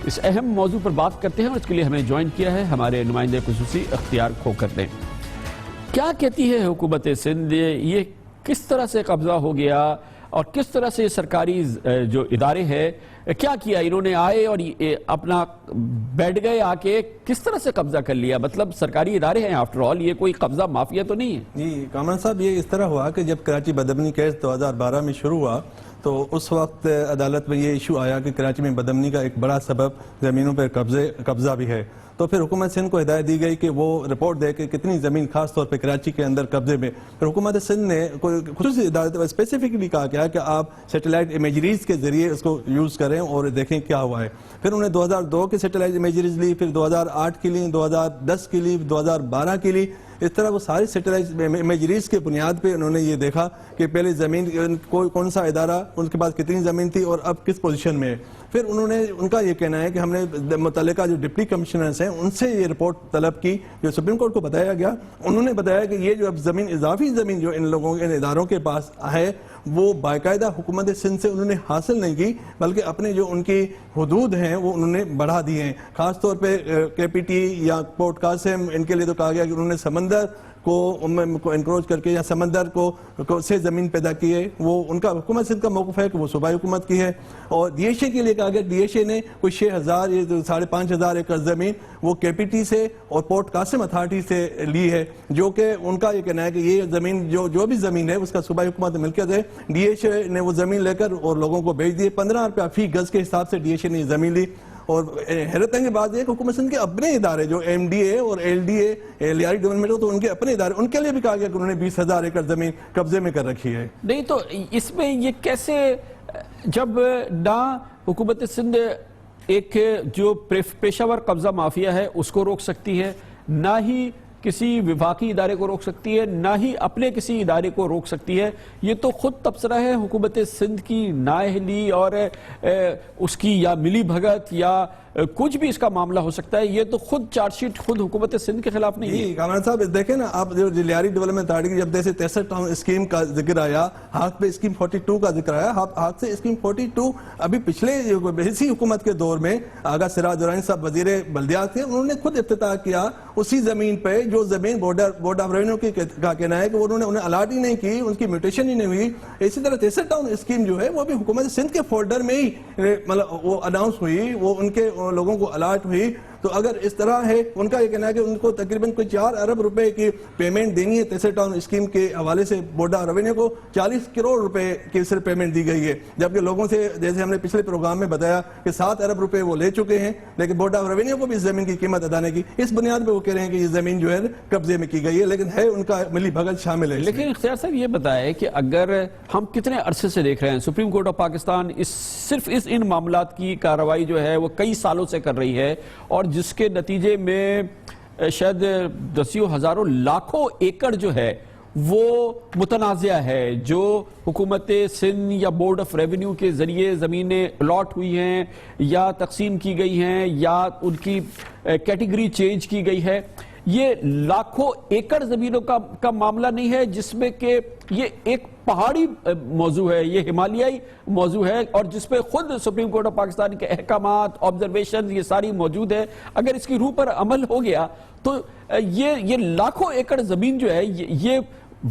اس اہم موضوع پر بات کرتے ہیں اور اس کے لیے ہمیں جوائن کیا ہے ہمارے نمائندے خصوصی اختیار کھوکھر نے. کیا کہتی ہے حکومت سندھ، یہ کس طرح سے قبضہ ہو گیا اور کس طرح سے سرکاری جو ادارے ہیں کیا کیا؟ انہوں نے آئے اور اپنا بیٹھ گئے، آ کے کس طرح سے قبضہ کر لیا؟ مطلب سرکاری ادارے ہیں آفٹر آل، یہ کوئی قبضہ مافیا تو نہیں ہے. جی کامران صاحب، یہ اس طرح ہوا کہ جب کراچی بدامنی کیس 2012 میں شروع ہوا تو اس وقت عدالت میں یہ ایشو آیا کہ کراچی میں بدامنی کا ایک بڑا سبب زمینوں پر قبضہ بھی ہے. تو پھر حکومت سندھ کو ہدایت دی گئی کہ وہ رپورٹ دے کہ کتنی زمین خاص طور پہ کراچی کے اندر قبضے میں. پھر حکومت سندھ نے خصوصی عدالت میں اسپیسیفکلی کہا گیا کہ آپ سیٹلائٹ امیجریز کے ذریعے اس کو یوز کریں اور دیکھیں کیا ہوا ہے. پھر انہوں نے 2002 کی سیٹلائٹ امیجریز لی، پھر 2008 کی لی، 2010 کی لی، 2012 کی لی. اس طرح وہ ساری سیٹلائٹ امیجریز کے بنیاد پہ انہوں نے یہ دیکھا کہ پہلے زمین کون سا ادارہ، ان کے پاس کتنی زمین تھی اور اب کس پوزیشن میں ہے. پھر ان کا یہ کہنا ہے کہ ہم نے متعلقہ جو ڈپٹی کمشنرز ہیں ان سے یہ رپورٹ طلب کی، جو سپریم کورٹ کو بتایا گیا. انہوں نے بتایا کہ یہ جو اب زمین، اضافی زمین جو ان لوگوں ان اداروں کے پاس ہے وہ باقاعدہ حکومت سندھ سے انہوں نے حاصل نہیں کی، بلکہ اپنے جو ان کی حدود ہیں وہ انہوں نے بڑھا دیے ہیں. خاص طور پہ کے پی ٹی یا پورٹ قاسم، ان کے لیے تو کہا گیا کہ انہوں نے سمندر کو انکروچ کر کے یا سمندر کو سے زمین پیدا کی ہے، وہ ان کا حکومت سندھ کا موقف ہے کہ وہ صوبائی حکومت کی ہے. اور ڈی ایش اے کے لیے کہا گیا، ڈی ایش اے نے کوئی 6,000 یا 5,500 ایکڑ زمین وہ کے پی ٹی سے اور پورٹ قاسم اتھارٹی سے لی ہے، جو کہ ان کا یہ کہنا ہے کہ یہ زمین جو بھی زمین ہے اس کا صوبائی حکومت ملکیت ہے. ڈی ایش اے نے وہ زمین لے کر اور لوگوں کو بیچ دیے. 15 روپیہ فی گز کے حساب سے ڈی ایش اے نے زمین لی. اور حیرت انگیز بات یہ ہے کہ حکومت سندھ کے اپنے ادارے جو ایم ڈی اے اور L D A Lyari development ہو، تو ان کے اپنے ادارے، ان کے لیے بھی کہا گیا کہ انہوں نے 20,000 ایکڑ زمین قبضے میں کر رکھی ہے. نہیں تو اس میں یہ کیسے، جب نہ حکومت سندھ ایک جو پیشہ ور قبضہ مافیا ہے اس کو روک سکتی ہے، نہ ہی کسی وفاقی ادارے کو روک سکتی ہے، نہ ہی اپنے کسی ادارے کو روک سکتی ہے، یہ تو خود تبصرہ ہے حکومت سندھ کی نااہلی اور اس کی یا ملی بھگت یا کچھ بھی اس کا معاملہ ہو سکتا ہے. یہ تو خود چارج شیٹ خود حکومت سندھ کے خلاف نہیں ہے. کامران صاحب دیکھیں نا، آپ جو لیاری ڈیولپمنٹ اتھارٹی کی جب جیسے 63 ٹاؤن اسکیم کا ذکر آیا، ہاک پہ اسکیم 42 کا ذکر آیا، ہاک سے اسکیم 42 ابھی پچھلے اسی حکومت کے دور میں آغا سراج دورانی صاحب وزیر بلدیات تھے، انہوں نے خود افتتاح کیا اسی زمین پہ جو زمین بورڈ آف ریونیو کا کہنا ہے کہ انہوں نے انہیں الاٹ ہی نہیں کی، ان کی میوٹیشن ہی نہیں ہوئی. اسی طرح 63 ٹاؤن اسکیم جو ہے وہ بھی حکومت سندھ کے فولڈر میں ہی مطلب وہ اناؤنس ہوئی، وہ ان کے لوگوں کو الاٹ ہوئی. تو اگر اس طرح ہے، ان کا یہ کہنا ہے کہ ان کو تقریباً کوئی 4 ارب روپے کی پیمنٹ دینی ہے 63 ٹاؤن اسکیم کے حوالے سے. بورڈ آف ریونیو کو 40 کروڑ روپے کی صرف پیمنٹ دی گئی ہے، جبکہ لوگوں سے جیسے ہم نے پچھلے پروگرام میں بتایا کہ 7 ارب روپے وہ لے چکے ہیں، لیکن بورڈ آف ریونیو کو بھی اس زمین کی قیمت ادا نہیں کی. اس بنیاد پہ وہ کہہ رہے ہیں کہ یہ زمین جو ہے قبضے میں کی گئی ہے، لیکن ہے ان کا ملی بھگت شامل ہے. لیکن اختیار صاحب یہ بتائے کہ اگر ہم کتنے عرصے سے دیکھ رہے ہیں سپریم کورٹ آف پاکستان صرف ان معاملات کی کارروائی جو ہے وہ کئی سالوں سے کر رہی ہے، اور جس کے نتیجے میں شاید دسیوں ہزاروں لاکھوں ایکڑ جو ہے وہ متنازع ہے، جو حکومت سندھ یا بورڈ آف ریونیو کے ذریعے زمینیں الاٹ ہوئی ہیں یا تقسیم کی گئی ہیں یا ان کی کیٹیگری چینج کی گئی ہے. یہ لاکھوں ایکڑ زمینوں کا معاملہ نہیں ہے جس میں کہ یہ ایک پہاڑی موضوع ہے، یہ ہمالیائی موضوع ہے، اور جس پہ خود سپریم کورٹ آف پاکستان کے احکامات، آبزرویشن یہ ساری موجود ہے. اگر اس کی روح پر عمل ہو گیا تو یہ لاکھوں ایکڑ زمین جو ہے یہ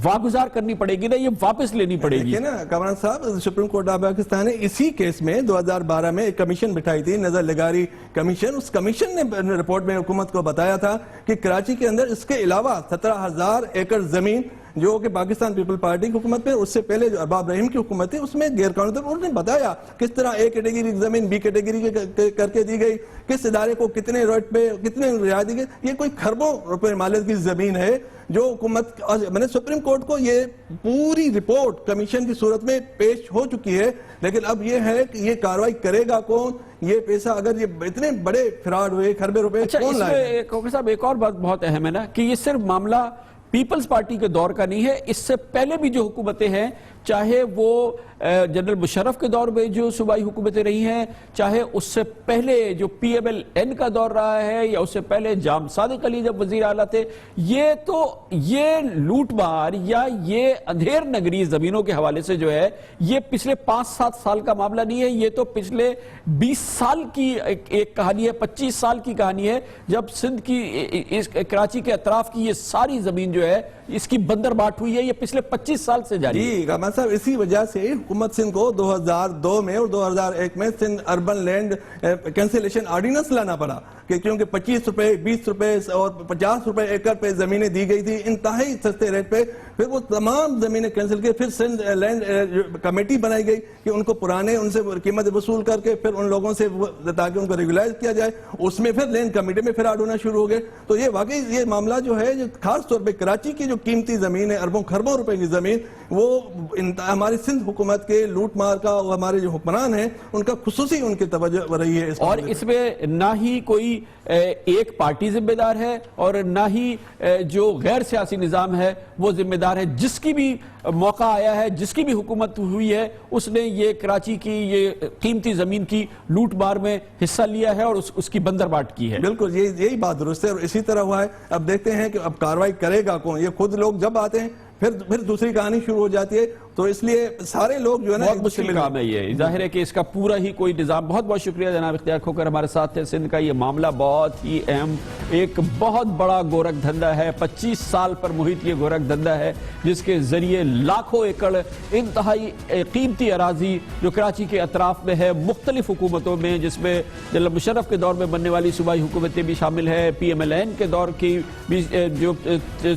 واگزار کرنی پڑے گی نا، یہ واپس لینی پڑے گی. دیکھیں نا کامران صاحب، سپریم کورٹ آف پاکستان نے اسی کیس میں 2012 میں ایک کمیشن بٹھائی تھی، نظر لگاری کمیشن. اس کمیشن نے رپورٹ میں حکومت کو بتایا تھا کہ کراچی کے اندر اس کے علاوہ 17,000 ایکڑ زمین جو کہ پاکستان پیپل پارٹی کی حکومت میں، اس سے پہلے جو ارباب رحیم کی حکومت تھی اس میں غیر قانونی طور پر انہوں نے بتایا کس طرح اے کیٹیگری زمین بی کیٹیگری کر کے دی گئی، کس ادارے کو کتنے ریٹ پہ کتنے رعایت دی گئی. یہ کوئی خربوں روپے مالیت کی زمین ہے جو حکومت، میں نے سپریم کورٹ کو یہ پوری رپورٹ کمیشن کی صورت میں پیش ہو چکی ہے. لیکن اب یہ ہے کہ یہ کارروائی کرے گا کون، یہ پیسہ اگر یہ اتنے بڑے فراڈ ہوئے کھربے روپے کون لائے. کوکر صاحب ایک اور بات بہت اہم ہے نا کہ یہ صرف معاملہ پیپلز پارٹی کے دور کا نہیں ہے، اس سے پہلے بھی جو حکومتیں ہیں، چاہے وہ جنرل مشرف کے دور میں جو صوبائی حکومتیں رہی ہیں، چاہے اس سے پہلے جو پی ایم ایل این کا دور رہا ہے، یا اس سے پہلے جام صادق علی جب وزیر اعلیٰ تھے، یہ لوٹ مار یا یہ اندھیر نگری زمینوں کے حوالے سے جو ہے یہ پچھلے 5-7 سال کا معاملہ نہیں ہے، یہ تو پچھلے 20 سال کی ایک کہانی ہے، 25 سال کی کہانی ہے، جب سندھ کی کراچی کے اطراف کی یہ ساری زمین جو ہے اس کی بندر بانٹ ہوئی ہے، یہ پچھلے 25 سال سے جاری ہے. جی کامران صاحب، اسی وجہ سے حکومت سندھ کو 2002 میں اور 2001 میں Sindh urban land cancellation ordinance لانا پڑا، کیونکہ 25 روپے 20 روپے اور 50 روپے ایکڑ پہ زمینیں دی گئی تھی انتہائی سستے ریٹ پہ. پھر وہ تمام زمینیں کینسل کی، پھر سندھ لینڈ کمیٹی بنائی گئی کہ ان کو پرانے ان سے قیمت وصول کر کے پھر ان لوگوں سے تاکہ ان کو ریگولائز کیا جائے. اس میں پھر لینڈ کمیٹی میں فراڈ ہونا شروع ہو گئے. تو یہ واقعی یہ معاملہ جو ہے خاص طور پہ کراچی کی جو قیمتی زمین ہے، اربوں خربوں روپے کی زمین، وہ ہماری سندھ حکومت کے لوٹ مار کا، اور ہمارے جو حکمران ہیں ان کا خصوصی ان کی توجہ رہی ہے. اور اس میں نہ ہی کوئی ایک پارٹی ذمہ دار ہے اور نہ ہی جو غیر سیاسی نظام ہے وہ ذمہ دار ہے. جس کی بھی موقع آیا ہے، جس کی بھی حکومت ہوئی ہے، اس نے یہ کراچی کی یہ قیمتی زمین کی لوٹ مار میں حصہ لیا ہے اور اس کی بندر بانٹ کی ہے. بالکل یہی بات درست ہے، اور اسی طرح ہوا ہے. اب دیکھتے ہیں کہ اب کارروائی کرے گا کون. یہ خود لوگ جب آتے ہیں پھر دوسری کہانی شروع ہو جاتی ہے. تو اس لیے سارے لوگ جو ہے نا بہت مشکل کام ہے یہ، ظاہر ہے کہ اس کا پورا ہی کوئی نظام. بہت بہت شکریہ جناب اختیار کھوکھر ہمارے ساتھ تھے. سندھ کا یہ معاملہ بہت ہی اہم، ایک بہت بڑا گورکھ دھندا ہے. 25 سال پر محیط یہ گورکھ دھندا ہے جس کے ذریعے لاکھوں ایکڑ انتہائی قیمتی اراضی جو کراچی کے اطراف میں ہے مختلف حکومتوں میں، جس میں جنرل مشرف کے دور میں بننے والی صوبائی حکومتیں بھی شامل ہیں، پی ایم ایل این کے دور کی بھی جو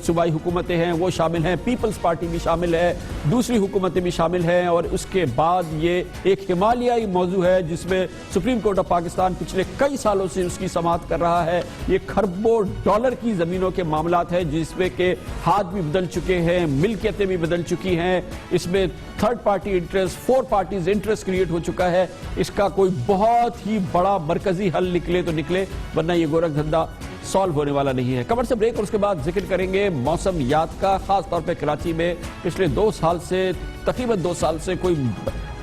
صوبائی حکومتیں ہیں وہ شامل ہیں، پیپلز پارٹی بھی شامل ہے، دوسری حکومتیں بھی شامل ہیں. اور اس کے بعد یہ ایک ہمالیائی موضوع ہے جس میں سپریم کورٹ آف پاکستان پچھلے کئی سالوں سے اس کی سماعت کر رہا ہے. یہ کھربوں ڈالر کی زمینوں کے معاملات ہیں جس میں کہ ہاتھ بھی بدل چکے ہیں، ملکیتیں بھی بدل چکی ہیں. اس میں third party interest, 4 parties interest create ہو چکا ہے. اس کا کوئی بہت ہی بڑا مرکزی حل نکلے تو نکلے، ورنہ یہ گورکھ دھندا سالو ہونے والا نہیں ہے. کمر سے بریک اور اس کے بعد ذکر کریں گے موسمیات کا. خاص طور پہ کراچی میں پچھلے 2 سال سے تقریباً 2 سال سے کوئی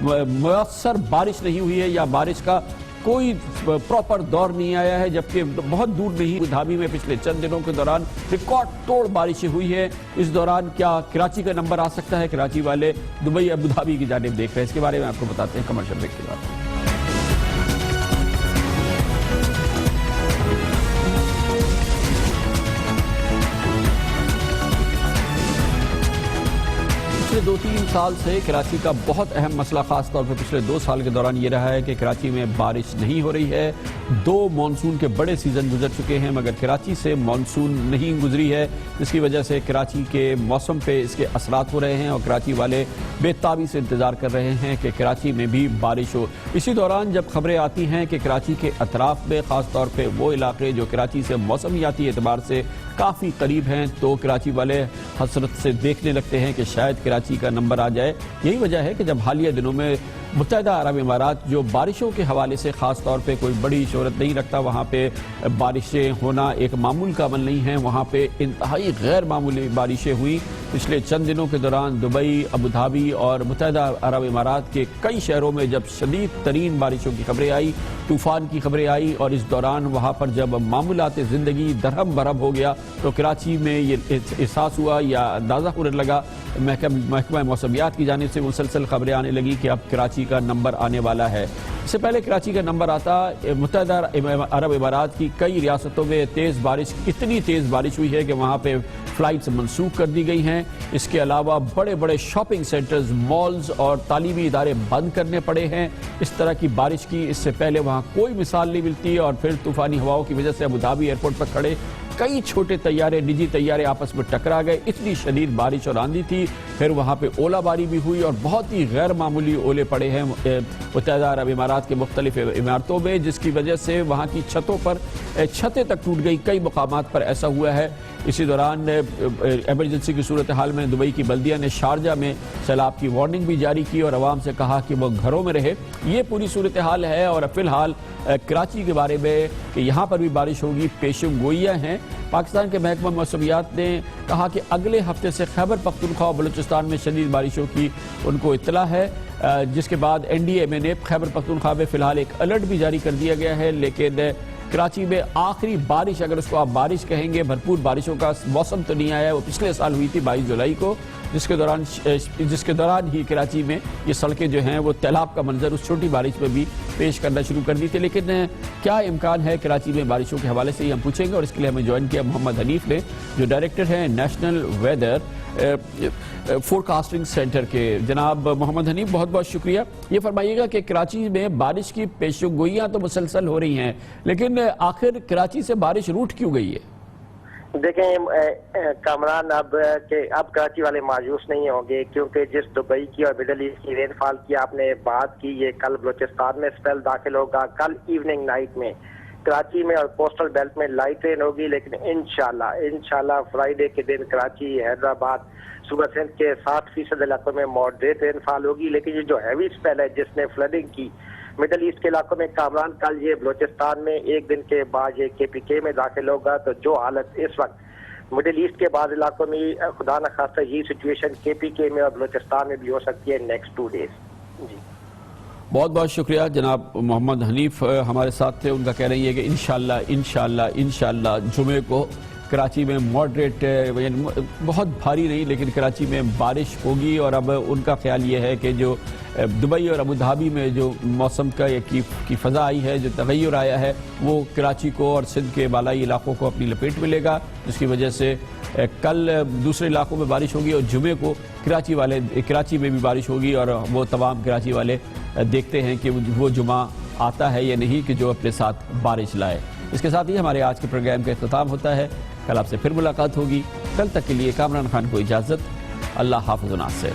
مؤثر بارش نہیں ہوئی ہے، یا بارش کا کوئی پراپر دور نہیں آیا ہے، جبکہ بہت دور نہیں ابو دھابی میں پچھلے چند دنوں کے دوران ریکارڈ توڑ بارشیں ہوئی ہیں. اس دوران کیا کراچی کا نمبر آ سکتا ہے؟ کراچی والے دبئی ابو دھابی کی جانب دیکھ رہے ہیں. اس کے بارے میں آپ کو بتاتے ہیں کمرشل بریک کے بعد. پچھلے 2-3 سال سے کراچی کا بہت اہم مسئلہ، خاص طور پہ پچھلے 2 سال کے دوران یہ رہا ہے کہ کراچی میں بارش نہیں ہو رہی ہے. 2 مانسون کے بڑے سیزن گزر چکے ہیں مگر کراچی سے مانسون نہیں گزری ہے، جس کی وجہ سے کراچی کے موسم پہ اس کے اثرات ہو رہے ہیں اور کراچی والے بے تابی سے انتظار کر رہے ہیں کہ کراچی میں بھی بارش ہو. اسی دوران جب خبریں آتی ہیں کہ کراچی کے اطراف میں، خاص طور پہ وہ علاقے جو کراچی سے موسمیاتی اعتبار سے کافی قریب ہیں، تو کراچی والے حسرت سے دیکھنے لگتے ہیں کہ شاید کراچی کا نمبر آ جائے. یہی وجہ ہے کہ جب حالیہ دنوں میں متحدہ عرب امارات جو بارشوں کے حوالے سے خاص طور پہ کوئی بڑی شہرت نہیں رکھتا، وہاں پہ بارشیں ہونا ایک معمول کا عمل نہیں ہے، وہاں پہ انتہائی غیر معمولی بارشیں ہوئی. پچھلے چند دنوں کے دوران دبئی، ابو دھابی اور متحدہ عرب امارات کے کئی شہروں میں جب شدید ترین بارشوں کی خبریں آئی، طوفان کی خبریں آئی، اور اس دوران وہاں پر جب معمولات زندگی درہم برہم ہو گیا تو کراچی میں یہ احساس ہوا یا اندازہ ہونے لگا، محکمہ موسمیات کی جانب سے مسلسل خبریں آنے لگی کہ اب کراچی کا نمبر آنے والا ہے. اس سے پہلے کراچی کا نمبر آتا، متحدہ عرب امارات کی کئی ریاستوں میں تیز بارش، اتنی تیز بارش ہوئی ہے کہ وہاں پہ فلائٹس منسوخ کر دی گئی ہیں. اس کے علاوہ بڑے بڑے شاپنگ سینٹرز، مالز اور تعلیمی ادارے بند کرنے پڑے ہیں. اس طرح کی بارش کی اس سے پہلے وہاں کوئی مثال نہیں ملتی. اور پھر طوفانی ہواؤں کی وجہ سے ابو دھابی ایئرپورٹ پر کھڑے کئی چھوٹے طیارے، نجی طیارے آپس میں ٹکرا گئے، اتنی شدید بارش اور آندھی تھی. پھر وہاں پہ اولا باری بھی ہوئی اور بہت ہی غیر معمولی اولے پڑے ہیں متحدہ عرب امارات کے مختلف عمارتوں میں، جس کی وجہ سے وہاں کی چھتوں پر چھتیں تک ٹوٹ گئی. کئی مقامات پر ایسا ہوا ہے. اسی دوران ایمرجنسی کی صورتحال میں دبئی کی بلدیہ نے شارجہ میں سیلاب کی وارننگ بھی جاری کی اور عوام سے کہا کہ وہ گھروں میں رہے. یہ پوری صورتحال ہے. اور فی الحال کراچی کے بارے میں کہ یہاں پر بھی بارش ہوگی پیشن گوئیاں ہیں. پاکستان کے محکمہ موسمیات نے کہا کہ اگلے ہفتے سے خیبر پختونخوا اور بلوچستان میں شدید بارشوں کی ان کو اطلاع ہے، جس کے بعد این ڈی ایم اے نے خیبر پختونخوا میں فی الحال ایک الرٹ بھی جاری کر دیا گیا ہے. لیکن کراچی میں آخری بارش، اگر اس کو آپ بارش کہیں گے، بھرپور بارشوں کا موسم تو نہیں آیا. وہ پچھلے سال ہوئی تھی 22 جولائی کو، جس کے دوران ہی کراچی میں یہ سڑکیں جو ہیں وہ تیلاب کا منظر اس چھوٹی بارش میں بھی پیش کرنا شروع کر دی تھی. لیکن کیا امکان ہے کراچی میں بارشوں کے حوالے سے یہ ہم پوچھیں گے. اور اس کے لیے ہمیں جوائن کیا محمد حنیف نے، جو ڈائریکٹر ہیں نیشنل ویدر فورکاسٹنگ سینٹر کے. جناب محمد حنیف، بہت بہت شکریہ. یہ فرمائیے گا کہ کراچی میں بارش کی پیشن گوئیاں تو مسلسل ہو رہی ہیں، لیکن آخر کراچی سے بارش روٹ کیوں گئی ہے؟ دیکھیں کامران، اب کراچی والے مایوس نہیں ہوں گے، کیونکہ جس دبئی کی اور مڈل ایسٹ کی رین فال کی آپ نے بات کی، یہ کل بلوچستان میں اسپیل داخل ہوگا. کل ایوننگ نائٹ میں کراچی میں اور کوسٹل بیلٹ میں لائٹ رین ہوگی. لیکن انشاءاللہ فرائیڈے کے دن کراچی، حیدرآباد، صوبہ سندھ کے 60% علاقوں میں ماڈریٹ رین فال ہوگی. لیکن یہ جو ہیوی اسپیل ہے جس نے فلڈنگ کی مڈل ایسٹ کے علاقوں میں، کامران کل یہ بلوچستان میں ایک دن کے بعد یہ کے پی کے میں داخل ہوگا. تو جو حالت اس وقت مڈل ایسٹ کے بعض علاقوں میں خدا نخواستہ یہ سچویشن کے پی کے میں اور بلوچستان میں بھی ہو سکتی ہے نیکسٹ 2 days. جی بہت بہت شکریہ. جناب محمد حنیف ہمارے ساتھ تھے. ان کا کہہ رہی ہے کہ انشاءاللہ جمعے کو کراچی میں ماڈریٹ بہت بھاری نہیں لیکن کراچی میں بارش ہوگی، اور اب ان کا خیال یہ ہے کہ جو دبئی اور ابوظہبی میں جو موسم کی فضا آئی ہے، جو تغیر آیا ہے، وہ کراچی کو اور سندھ کے بالائی علاقوں کو اپنی لپیٹ میں لے گا، جس کی وجہ سے کل دوسرے علاقوں میں بارش ہوگی اور جمعے کو کراچی میں بھی بارش ہوگی، اور وہ تمام کراچی والے دیکھتے ہیں کہ وہ جمعہ آتا ہے یا نہیں کہ جو اپنے ساتھ بارش لائے۔ اس کے ساتھ ہی ہمارے آج کے پروگرام کا اختتام ہوتا ہے۔ کل آپ سے پھر ملاقات ہوگی۔ کل تک کے لیے کامران خان کو اجازت۔ اللہ حافظ و ناصر۔